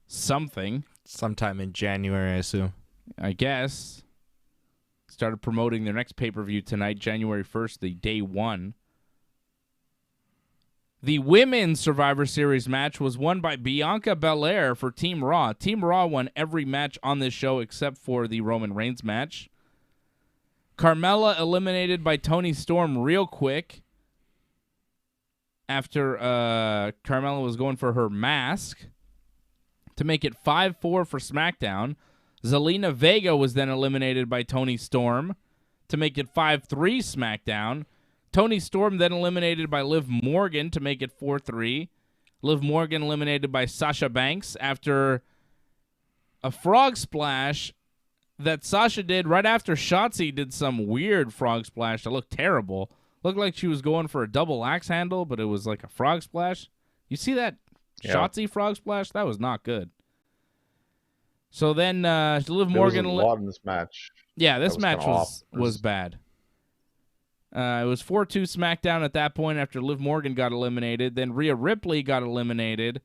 something. Sometime in January, I assume. I guess. Started promoting their next pay-per-view tonight, January 1st, the day one. The Women's Survivor Series match was won by Bianca Belair for Team Raw. Team Raw won every match on this show except for the Roman Reigns match. Carmella eliminated by Toni Storm real quick after Carmella was going for her mask to make it 5-4 for SmackDown. Zelina Vega was then eliminated by Toni Storm to make it 5-3 SmackDown. Toni Storm then eliminated by Liv Morgan to make it 4-3. Liv Morgan eliminated by Sasha Banks after a frog splash that Sasha did right after Shotzi did some weird frog splash that looked terrible. Looked like she was going for a double axe handle, but it was like a frog splash. You see that Shotzi frog splash? That was not good. So then Liv Morgan... There was a lot in this match. Yeah, this match was bad. It was 4-2 SmackDown at that point after Liv Morgan got eliminated. Then Rhea Ripley got eliminated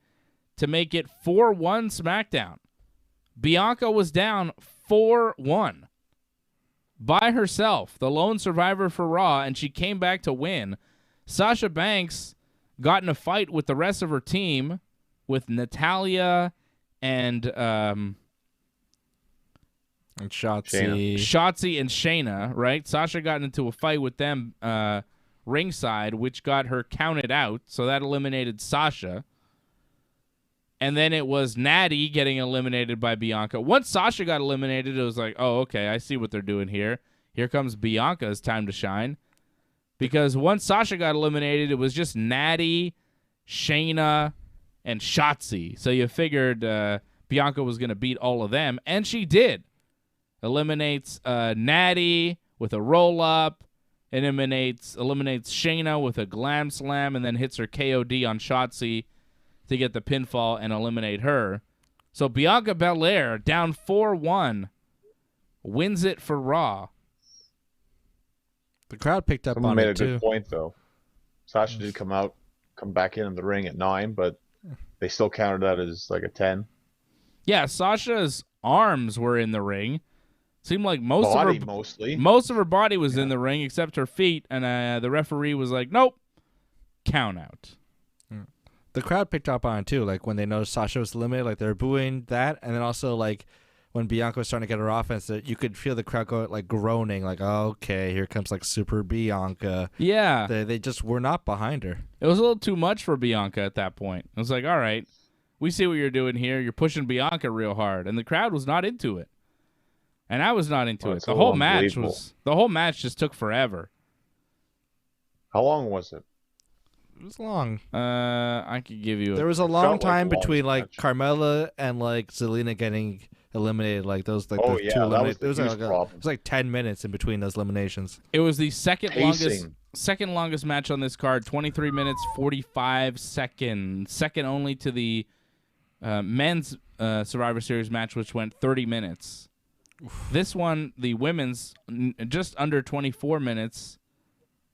to make it 4-1 SmackDown. Bianca was down 4-1 by herself, the lone survivor for Raw, and she came back to win. Sasha Banks got in a fight with the rest of her team, with Natalya and Shotzi and Shayna, right? Sasha got into a fight with them ringside, which got her counted out, so that eliminated Sasha. And then it was Natty getting eliminated by Bianca. Once Sasha got eliminated, it was like, oh, okay, I see what they're doing here. Here comes Bianca's time to shine. Because once Sasha got eliminated, it was just Natty, Shayna, and Shotzi. So you figured Bianca was going to beat all of them, and she did. Eliminates Natty with a roll-up, and eliminates Shayna with a glam slam, and then hits her KOD on Shotzi to get the pinfall and eliminate her. So Bianca Belair, down 4-1, wins it for Raw. The crowd picked up Someone on made it, a too. good point, though. Sasha did come back in the ring at 9, but they still counted that as like a 10. Yeah, Sasha's arms were in the ring. Seemed like most of her body was in the ring except her feet, and the referee was like, nope, count out. The crowd picked up on it, too. Like, when they noticed Sasha was eliminated, like, they were booing that. And then also, like, when Bianca was starting to get her offense, you could feel the crowd go, like, groaning. Like, oh, okay, here comes, like, Super Bianca. Yeah. They just were not behind her. It was a little too much for Bianca at that point. It was like, all right, we see what you're doing here. You're pushing Bianca real hard. And the crowd was not into it. And I was not into it. The whole match just took forever. How long was it? It was long. I could give you. There was a long time like between like Carmella and like Zelina getting eliminated. Like those, like oh the yeah, two that was it was like, it was like 10 minutes in between those eliminations. It was the second Pacing. longest match on this card. 23 minutes 45 seconds. Second only to the men's Survivor Series match, which went 30 minutes. Oof. This one, the women's, just under 24 minutes.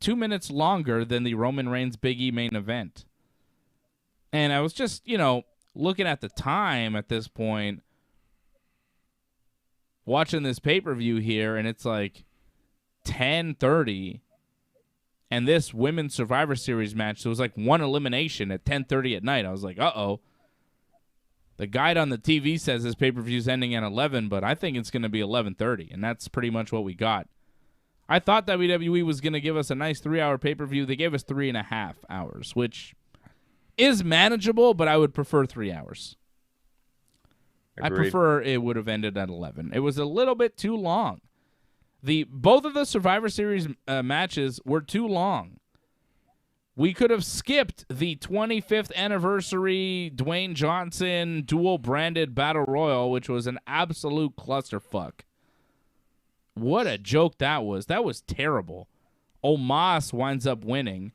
2 minutes longer than the Roman Reigns Big E main event. And I was just, looking at the time at this point, watching this pay-per-view here, and it's like 10:30, and this Women's Survivor Series match, there was like one elimination at 10:30 at night. I was like, uh-oh. The guide on the TV says this pay-per-view is ending at 11, but I think it's going to be 11:30, and that's pretty much what we got. I thought WWE was going to give us a nice 3-hour pay-per-view. They gave us 3.5 hours, which is manageable, but I would prefer 3 hours. Agreed. I prefer it would have ended at 11. It was a little bit too long. Both of the Survivor Series matches were too long. We could have skipped the 25th anniversary Dwayne Johnson dual-branded Battle Royal, which was an absolute clusterfuck. What a joke that was. That was terrible. Omos winds up winning.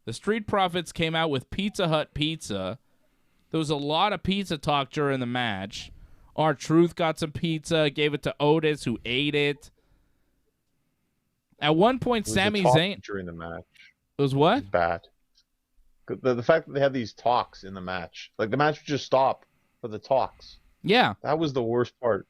The Street Profits came out with Pizza Hut pizza. There was a lot of pizza talk during the match. R-Truth got some pizza, gave it to Otis, who ate it. At one point, Sami Zayn... during the match. It was what? Bad. The fact that they had these talks in the match. Like, the match would just stop for the talks. Yeah. That was the worst part.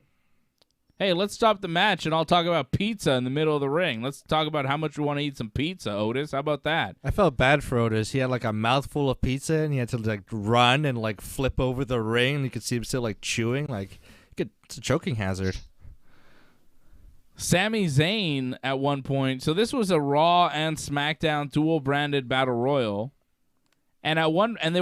Hey, let's stop the match and I'll talk about pizza in the middle of the ring. Let's talk about how much we want to eat some pizza, Otis. How about that? I felt bad for Otis. He had like a mouthful of pizza and he had to like run and like flip over the ring. And you could see him still like chewing. Like, it's a choking hazard. Sami Zayn at one point. So this was a Raw and SmackDown dual branded battle royal. And they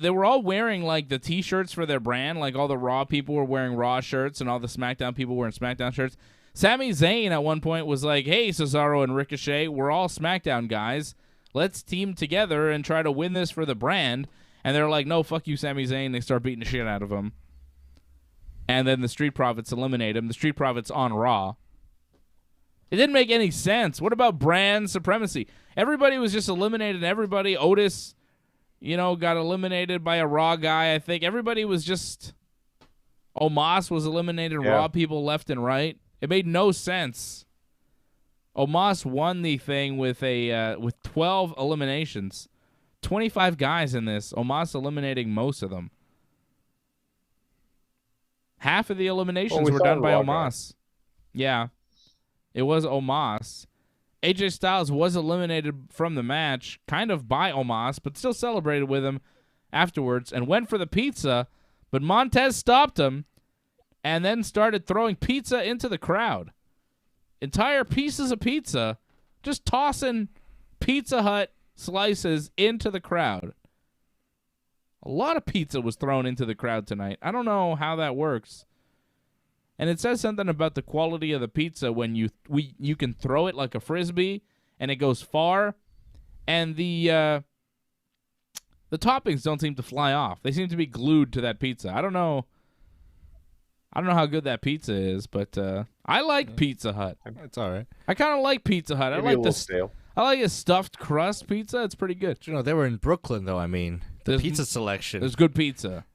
were all wearing like the T-shirts for their brand. Like all the Raw people were wearing Raw shirts, and all the SmackDown people were wearing SmackDown shirts. Sami Zayn at one point was like, "Hey, Cesaro and Ricochet, we're all SmackDown guys. Let's team together and try to win this for the brand." And they're like, "No, fuck you, Sami Zayn." They start beating the shit out of him. And then the Street Profits eliminate him. The Street Profits on Raw. It didn't make any sense. What about brand supremacy? Everybody was just eliminated. Everybody, Otis, got eliminated by a Raw guy. I think everybody was just... Omos was eliminated. Yeah. Raw people left and right. It made no sense. Omos won the thing with 12 eliminations. 25 guys in this. Omos eliminating most of them. Half of the eliminations were done by Omos. Guy. Yeah. It was Omos. AJ Styles was eliminated from the match, kind of by Omos, but still celebrated with him afterwards and went for the pizza, but Montez stopped him and then started throwing pizza into the crowd. Entire pieces of pizza, just tossing Pizza Hut slices into the crowd. A lot of pizza was thrown into the crowd tonight. I don't know how that works. And it says something about the quality of the pizza when you can throw it like a frisbee and it goes far, and the toppings don't seem to fly off. They seem to be glued to that pizza. I don't know how good that pizza is, but I like Pizza Hut. It's all right. I kind of like Pizza Hut. Maybe I like a stuffed crust pizza. It's pretty good. They were in Brooklyn though. I mean, the pizza selection. There's good pizza.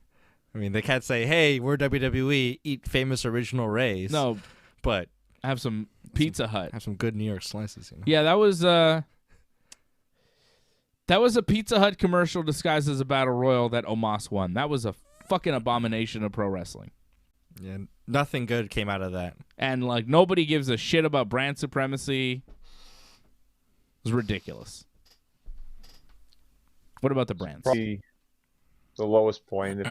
I mean, they can't say, "Hey, we're WWE, eat famous original Rays." No, but have some Pizza Hut. Have some good New York slices. Yeah, that was a Pizza Hut commercial disguised as a battle royal that Omos won. That was a fucking abomination of pro wrestling. Yeah, nothing good came out of that. And like nobody gives a shit about brand supremacy. It was ridiculous. What about the brands? Probably the lowest point.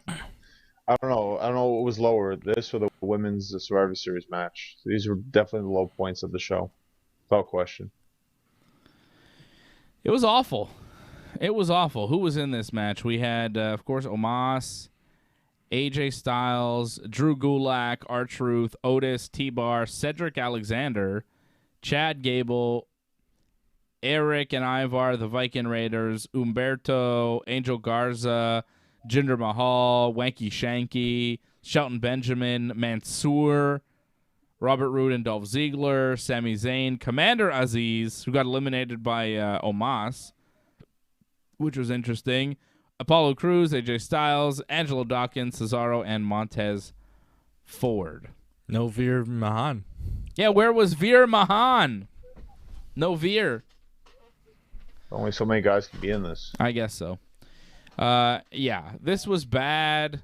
I don't know what was lower, this or the women's Survivor Series match. These were definitely the low points of the show, without question. It was awful. It was awful. Who was in this match? We had, of course, Omos, AJ Styles, Drew Gulak, R-Truth, Otis, T-Bar, Cedric Alexander, Chad Gable, Eric and Ivar, the Viking Raiders, Humberto, Angel Garza, Jinder Mahal, Wanky Shanky, Shelton Benjamin, Mansoor, Robert Roode and Dolph Ziggler, Sami Zayn, Commander Aziz, who got eliminated by Omos, which was interesting, Apollo Crews, AJ Styles, Angelo Dawkins, Cesaro, and Montez Ford. No Veer Mahan. Yeah, where was Veer Mahan? No Veer. Only so many guys can be in this. I guess so. Yeah, this was bad.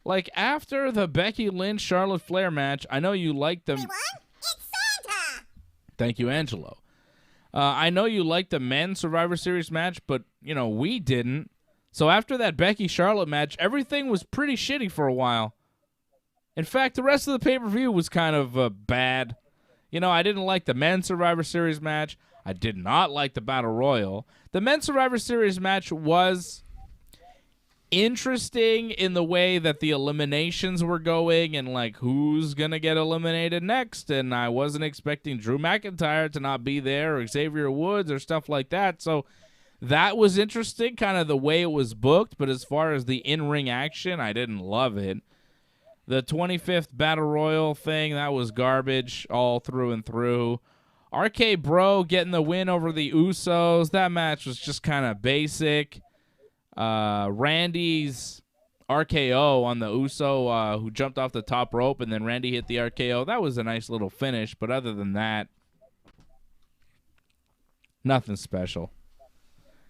Like, after the Becky Lynch-Charlotte Flair match, I know you liked them. It's Santa! Thank you, Angelo. I know you liked the men's Survivor Series match, but, we didn't. So after that Becky-Charlotte match, everything was pretty shitty for a while. In fact, the rest of the pay-per-view was kind of bad. I didn't like the men's Survivor Series match. I did not like the Battle Royal. The men's Survivor Series match was interesting in the way that the eliminations were going and, like, who's going to get eliminated next. And I wasn't expecting Drew McIntyre to not be there or Xavier Woods or stuff like that. So that was interesting, kind of the way it was booked. But as far as the in-ring action, I didn't love it. The 25th Battle Royal thing, that was garbage all through and through. RK Bro getting the win over the Usos. That match was just kind of basic. Randy's RKO on the Uso who jumped off the top rope, and then Randy hit the RKO. That was a nice little finish, but other than that, nothing special.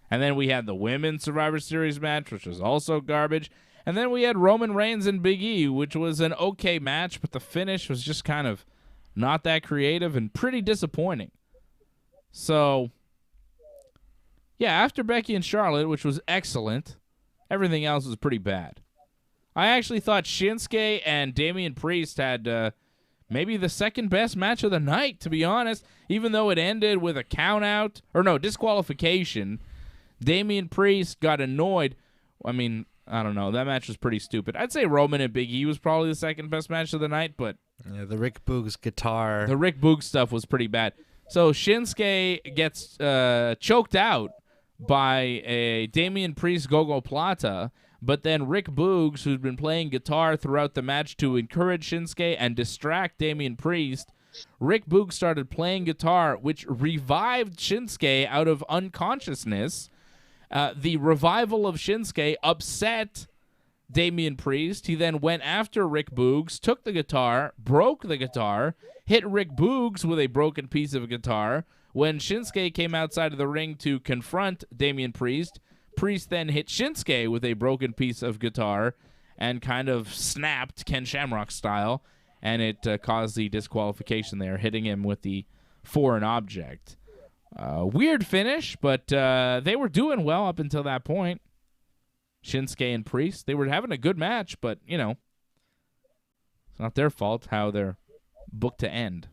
And then we had the Women's Survivor Series match, which was also garbage. And then we had Roman Reigns and Big E, which was an okay match, but the finish was just kind of not that creative and pretty disappointing. So, yeah, after Becky and Charlotte, which was excellent, everything else was pretty bad. I actually thought Shinsuke and Damian Priest had maybe the second best match of the night, to be honest, even though it ended with a count-out, or no, disqualification. Damian Priest got annoyed. I mean, I don't know. That match was pretty stupid. I'd say Roman and Big E was probably the second best match of the night, but Yeah, the Rick Boogs guitar. the Rick Boog stuff was pretty bad. So Shinsuke gets choked out by a Damian Priest Gogoplata, but then Rick Boogs, who's been playing guitar throughout the match to encourage Shinsuke and distract Damian Priest, Rick Boogs started playing guitar, which revived Shinsuke out of unconsciousness. The revival of Shinsuke upset Damian Priest. He then went after Rick Boogs, took the guitar, broke the guitar, hit Rick Boogs with a broken piece of guitar. When Shinsuke came outside of the ring to confront Damian Priest, Priest then hit Shinsuke with a broken piece of guitar and kind of snapped Ken Shamrock style, and it caused the disqualification there, hitting him with the foreign object. Weird finish, but they were doing well up until that point. Shinsuke and Priest, they were having a good match, but, you know, it's not their fault how they're booked to end.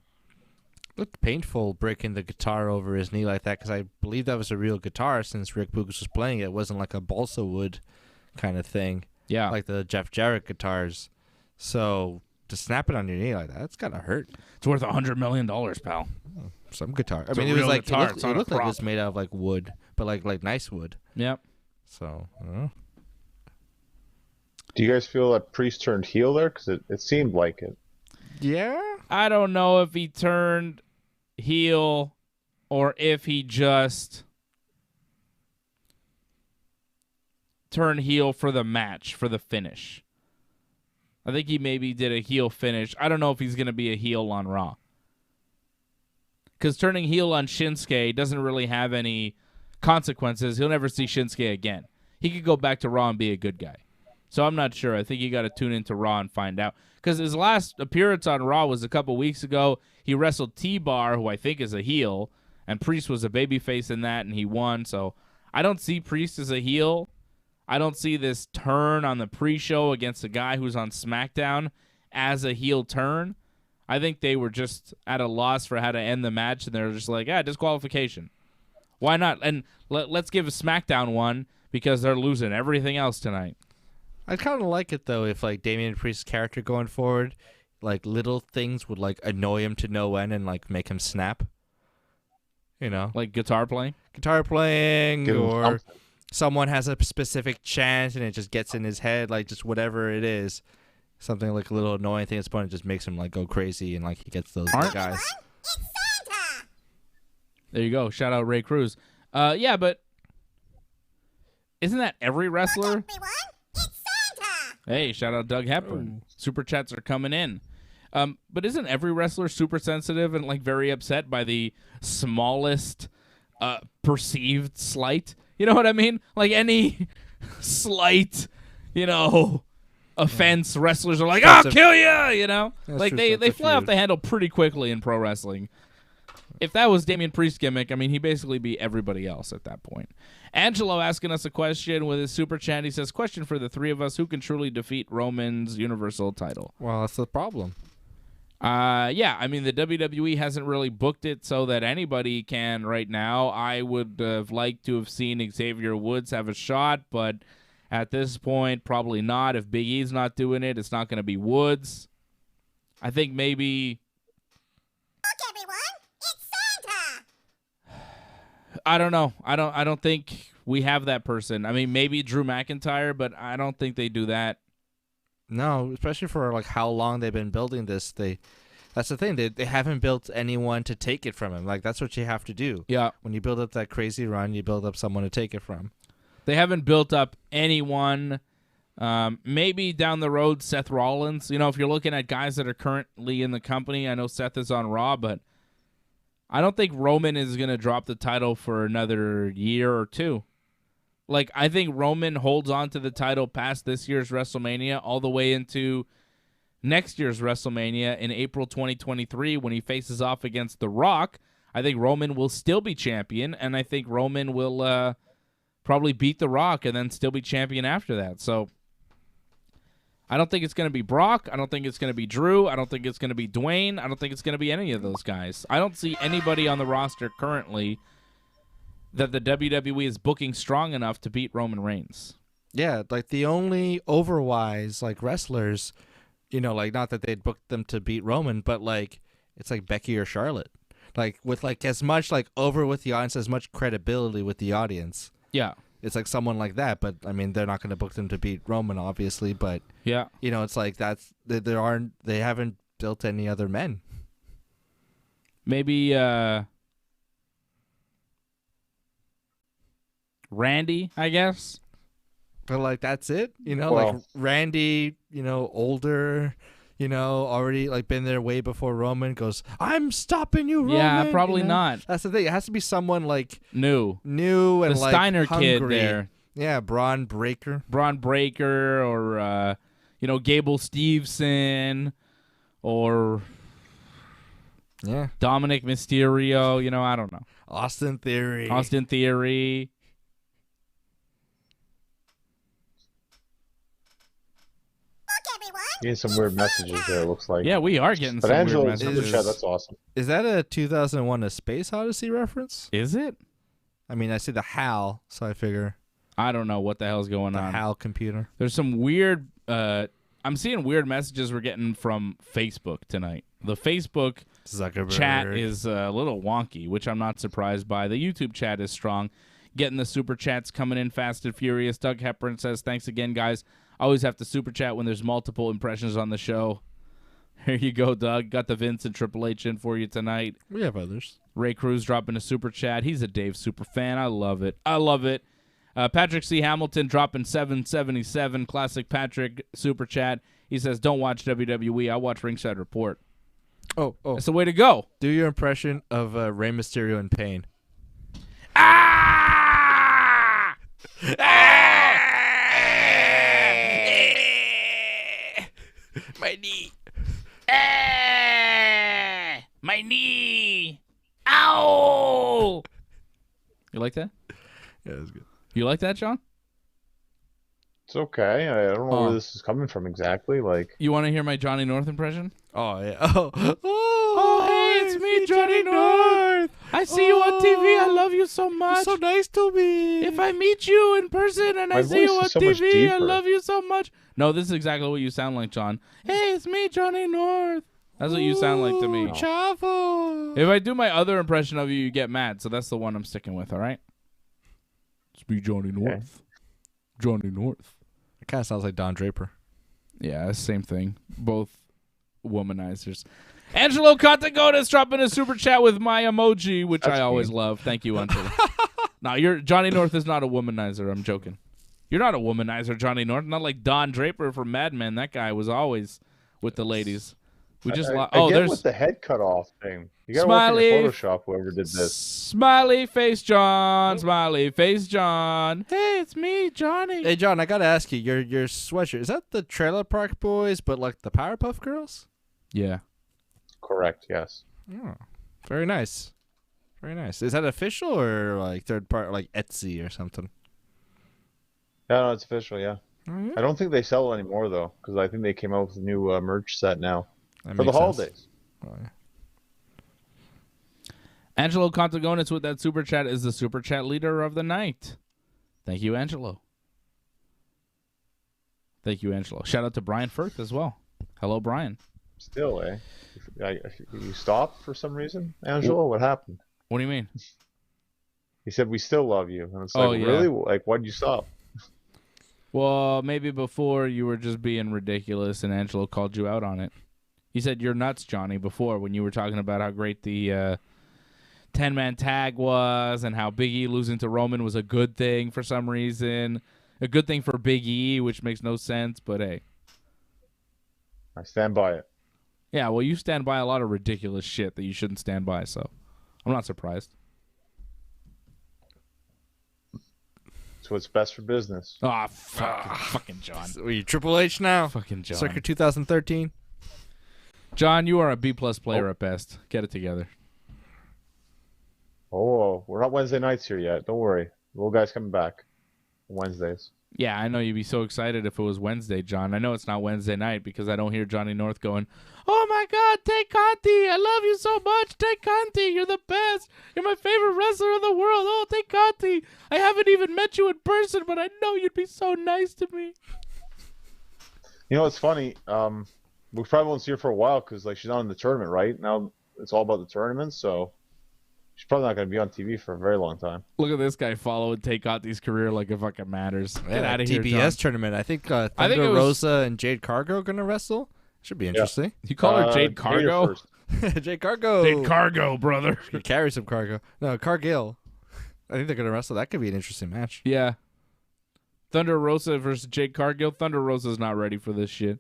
Looked painful breaking the guitar over his knee like that, because I believe that was a real guitar since Rick Boogs was playing it. It wasn't like a balsa wood kind of thing, Yeah. like the Jeff Jarrett guitars. So to snap it on your knee like that, that's gotta hurt. It's worth $100 million, pal. Some guitar. It's I a mean, it was real like guitar. it It's looked, not it a looked like it prop. was made out of like wood, but like nice wood. Yep. So I don't know. Do you guys feel that Priest turned heel there? Because it seemed like it. Yeah. I don't know if he turned heel or if he just turned heel for the match, for the finish. I think he maybe did a heel finish. I don't know if he's going to be a heel on Raw. Because turning heel on Shinsuke doesn't really have any consequences. He'll never see Shinsuke again. He could go back to Raw and be a good guy. So I'm not sure. I think you got to tune into Raw and find out. Because his last appearance on Raw was a couple weeks ago. He wrestled T-Bar, who I think is a heel, and Priest was a babyface in that, and he won. So I don't see Priest as a heel. I don't see this turn on the pre-show against a guy who's on SmackDown as a heel turn. I think they were just at a loss for how to end the match, and they're just like, disqualification. Why not? And let's give a SmackDown one because they're losing everything else tonight. I'd kind of like it though if like Damian Priest's character going forward, like little things would like annoy him to no end and like make him snap. You know, Like guitar playing? guitar playing Give him or something. someone has a specific chant and it just gets in his head, like just whatever it is, something like a little annoying thing. It's fun. It just makes him like go crazy and like he gets those Aren't- guys. It's Santa! There you go. Shout out Ray Cruz. Yeah, but isn't that every wrestler? Everyone, it's Santa! Hey, shout out Doug Hepburn. Super chats are coming in. But isn't every wrestler super sensitive and like very upset by the smallest perceived slight? You know what I mean? Like any slight, offense, wrestlers are like, "I'll kill you!" You know, That's like true, they that's a fly off feud. the handle pretty quickly in pro wrestling. If that was Damian Priest's gimmick, I mean, he'd basically be everybody else at that point. Angelo asking us a question with his super chat. He says, question for the three of us, who can truly defeat Roman's Universal title? Well, that's the problem. Yeah, I mean, the WWE hasn't really booked it so that anybody can right now. I would have liked to have seen Xavier Woods have a shot, but at this point, probably not. If Big E's not doing it, it's not going to be Woods. I think maybe... Look, everyone, it's Santa! I don't know. I don't think we have that person. I mean, maybe Drew McIntyre, but I don't think they do that. No, especially for like how long they've been building this. That's the thing. They haven't built anyone to take it from him. Like that's what you have to do. Yeah. When you build up that crazy run, you build up someone to take it from. They haven't built up anyone. Maybe down the road, Seth Rollins. If you're looking at guys that are currently in the company, I know Seth is on Raw, but I don't think Roman is going to drop the title for another year or two. Like, I think Roman holds on to the title past this year's WrestleMania all the way into next year's WrestleMania in April 2023 when he faces off against The Rock. I think Roman will still be champion, and I think Roman will probably beat The Rock and then still be champion after that. So I don't think it's going to be Brock. I don't think it's going to be Drew. I don't think it's going to be Dwayne. I don't think it's going to be any of those guys. I don't see anybody on the roster currently that the WWE is booking strong enough to beat Roman Reigns. Yeah, like the only overwise like wrestlers, like not that they'd booked them to beat Roman, but like it's like Becky or Charlotte. Like with like as much like over with the audience, as much credibility with the audience. Yeah. It's like someone like that, but I mean they're not going to book them to beat Roman, obviously. But Yeah. it's like they haven't built any other men. Maybe Randy, I guess. But like that's it, like Well- Randy, older, already like been there way before Roman goes, I'm stopping you, Roman. Yeah, probably not. That's the thing. It has to be someone like New. new and The like Steiner hungry. kid there. Yeah, Braun Breaker. Braun Breaker or, Gable Steveson or Yeah. Dominic Mysterio. I don't know. Austin Theory. Austin Theory. Look, everyone. Getting some weird messages there, it looks like. Yeah, we are getting But some Angelo weird in the messages. chat, that's awesome. Is that a 2001 A Space Odyssey reference? Is it? I mean, I see the HAL, so I figure I don't know what the hell's going the on. HAL computer. There's some weird I'm seeing weird messages we're getting from Facebook tonight. The Facebook Zuckerberg. chat is a little wonky, which I'm not surprised by. The YouTube chat is strong. Getting the super chats coming in fast and furious. Doug Hepburn says, thanks again, guys. Always have to super chat when there's multiple impressions on the show. Here you go, Doug. Got the Vince and Triple H in for you tonight. We have others. Ray Cruz dropping a super chat. He's a Dave super fan. I love it. I love it. Patrick C. Hamilton dropping 777. Classic Patrick super chat. He says, don't watch WWE. I watch Ringside Report. Oh. That's the way to go. Do your impression of Rey Mysterio in pain. Ah! My knee. My knee. Ow! You like that? Yeah, that's good. You like that, John? It's okay. I don't know Oh. where this is coming from exactly. Like, You want to hear my Johnny North impression? Oh yeah. Oh, hey, it's me, Johnny North. I see you on TV. I love you so much. So nice to me. If I meet you in person and I My see you voice on is so much TV, I deeper. love you so much. No, this is exactly what you sound like, John. Hey, it's me, Johnny North. That's what you sound like to me. Chavo. If I do my other impression of you, you get mad. So that's the one I'm sticking with, all right? It's me, Johnny North. Johnny North. It kind of sounds like Don Draper. Yeah, same thing. Both womanizers. Angelo Contagonis dropping a super chat with my emoji, which That's I always mean. love. Thank you, Angelo. No, Johnny North is not a womanizer. I'm joking. You're not a womanizer, Johnny North. Not like Don Draper from Mad Men. That guy was always with the ladies. We just I oh, get there's with the head cut off thing. You gotta Smiley. work in your Photoshop, whoever did this. Smiley face John. Smiley face John. Hey, it's me, Johnny. Hey John, I gotta ask you, your sweatshirt, is that the Trailer Park Boys, but like the Powerpuff Girls? Yeah. Correct, yes. Oh, very nice. Very nice. Is that official or like third part, like Etsy or something? No, it's official, yeah. Oh, yeah. I don't think they sell it anymore, though, because I think they came out with a new merch set now That for the makes sense. holidays. Oh, yeah. Angelo Contagonis with that super chat is the super chat leader of the night. Thank you, Angelo. Thank you, Angelo. Shout out to Brian Firth as well. Hello, Brian. Still, eh? You stopped for some reason, Angelo? What happened? What do you mean? He said, we still love you. And it's Oh, like, yeah. really? Like, why'd you stop? Well, maybe before you were just being ridiculous and Angelo called you out on it. He said, you're nuts, Johnny, before when you were talking about how great the 10-man tag was and how Big E losing to Roman was a good thing for some reason. A good thing for Big E, which makes no sense, but hey. I stand by it. Yeah, well, you stand by a lot of ridiculous shit that you shouldn't stand by, so I'm not surprised. It's what's best for business. Oh, fucking John. Are you Triple H now? Fucking John. Circa 2013. John, you are a B+ player at best. Get it together. Oh, we're not Wednesday nights here yet. Don't worry. The little guy's coming back on Wednesdays. Yeah, I know you'd be so excited if it was Wednesday, John. I know it's not Wednesday night because I don't hear Johnny North going, "Oh my God, Tay Conti, I love you so much, Tay Conti, you're the best. You're my favorite wrestler in the world. Oh, Tay Conti, I haven't even met you in person, but I know you'd be so nice to me." You know, it's funny. We probably won't see her for a while because like she's not in the tournament, right? Now it's all about the tournament, so she's probably not going to be on TV for a very long time. Look at this guy following Tay Conti's career like it fucking matters. Get out of here, John. TBS tournament. I think Thunder it was- Rosa and Jade Cargo are going to wrestle. Should be interesting. You call her Jade Cargo? Jade Cargo. Jade Cargo, brother. She could carry some cargo. No, Cargill. I think they're going to wrestle. That could be an interesting match. Yeah. Thunder Rosa versus Jade Cargill. Thunder Rosa's not ready for this shit.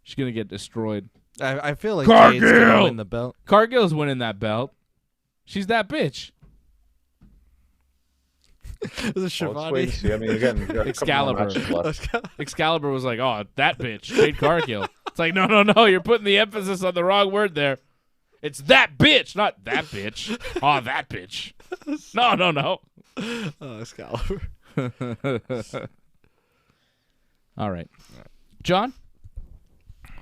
She's going to get destroyed. I feel like Cargill! Jade's going to win the belt. Cargill's winning that belt. She's that bitch. Is it Well, let's wait and Shivani? see. I mean, again, we got a couple more Excalibur. matches left. Excalibur was like, "Oh, that bitch, Jade Cargill." It's like, no, you're putting the emphasis on the wrong word there. It's that bitch, not that bitch. Oh, that bitch. No. Oh, Excalibur. All right. John,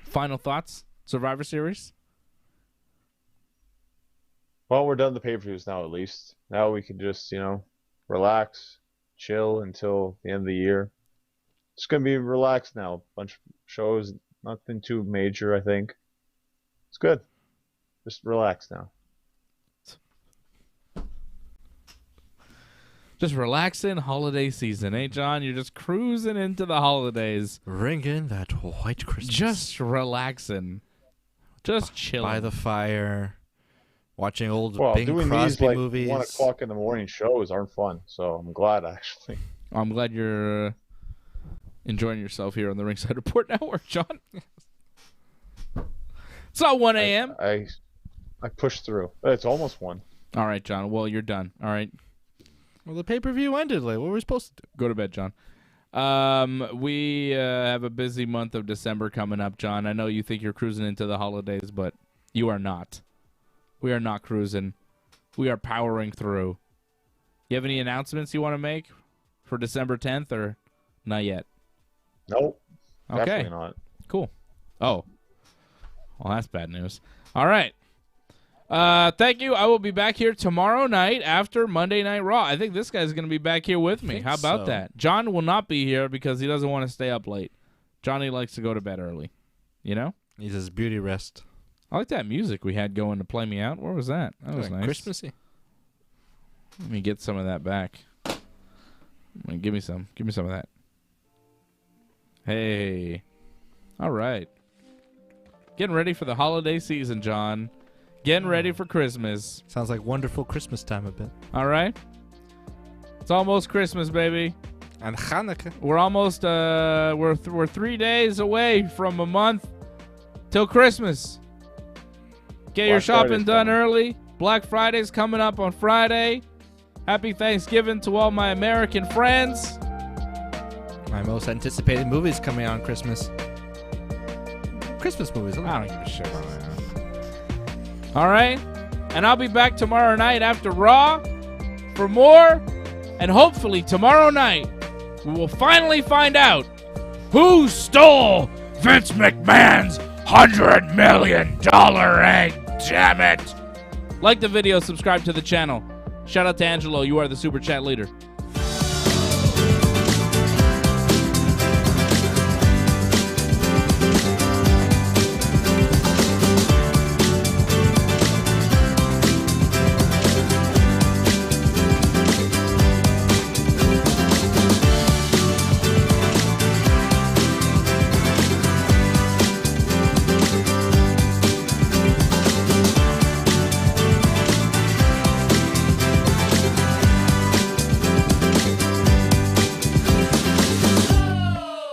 final thoughts? Survivor Series? Well, we're done the pay-per-views now, at least. Now we can just, relax, chill until the end of the year. It's going to be relaxed now. Bunch of shows, nothing too major, I think. It's good. Just relax now. Just relaxing holiday season, eh, John? You're just cruising into the holidays. Ring in that white Christmas. Just relaxing. Just chilling. By the fire. Watching old Well, Bing doing Crosby these like movies. 1 o'clock in the morning shows aren't fun, so I'm glad actually. I'm glad you're enjoying yourself here on the Ringside Report Network, John. It's not 1 a.m. I pushed through. It's almost 1. All right, John. Well, you're done. All right. Well, the pay-per-view ended. Like, what were we supposed to do? Go to bed, John. We have a busy month of December coming up, John. I know you think you're cruising into the holidays, but you are not. We are not cruising. We are powering through. You have any announcements you want to make for December 10th or not yet? Nope. Okay. Definitely not. Cool. Oh. Well, that's bad news. All right. Thank you. I will be back here tomorrow night after Monday Night Raw. I think this guy's going to be back here with me. Think How about so. that? John will not be here because he doesn't want to stay up late. Johnny likes to go to bed early. You know? He says beauty rest. I like that music we had going to play me out. Where was that? That was nice. Christmassy. Let me get some of that back. Give me some. Give me some of that. Hey. All right. Getting ready for the holiday season, John. Getting ready for Christmas. Sounds like wonderful Christmas time a bit. All right? It's almost Christmas, baby. And Hanukkah. We're almost we're 3 days away from a month till Christmas. Get your Black shopping Friday's done coming. early. Black Friday's coming up on Friday. Happy Thanksgiving to all my American friends. My most anticipated movies coming out on Christmas. Christmas movies. I don't give a shit. All right? And I'll be back tomorrow night after Raw for more. And hopefully tomorrow night we will finally find out who stole Vince McMahon's $100 million egg. Damn it. Like the video, subscribe to the channel. Shout out to Angelo. You are the super chat leader.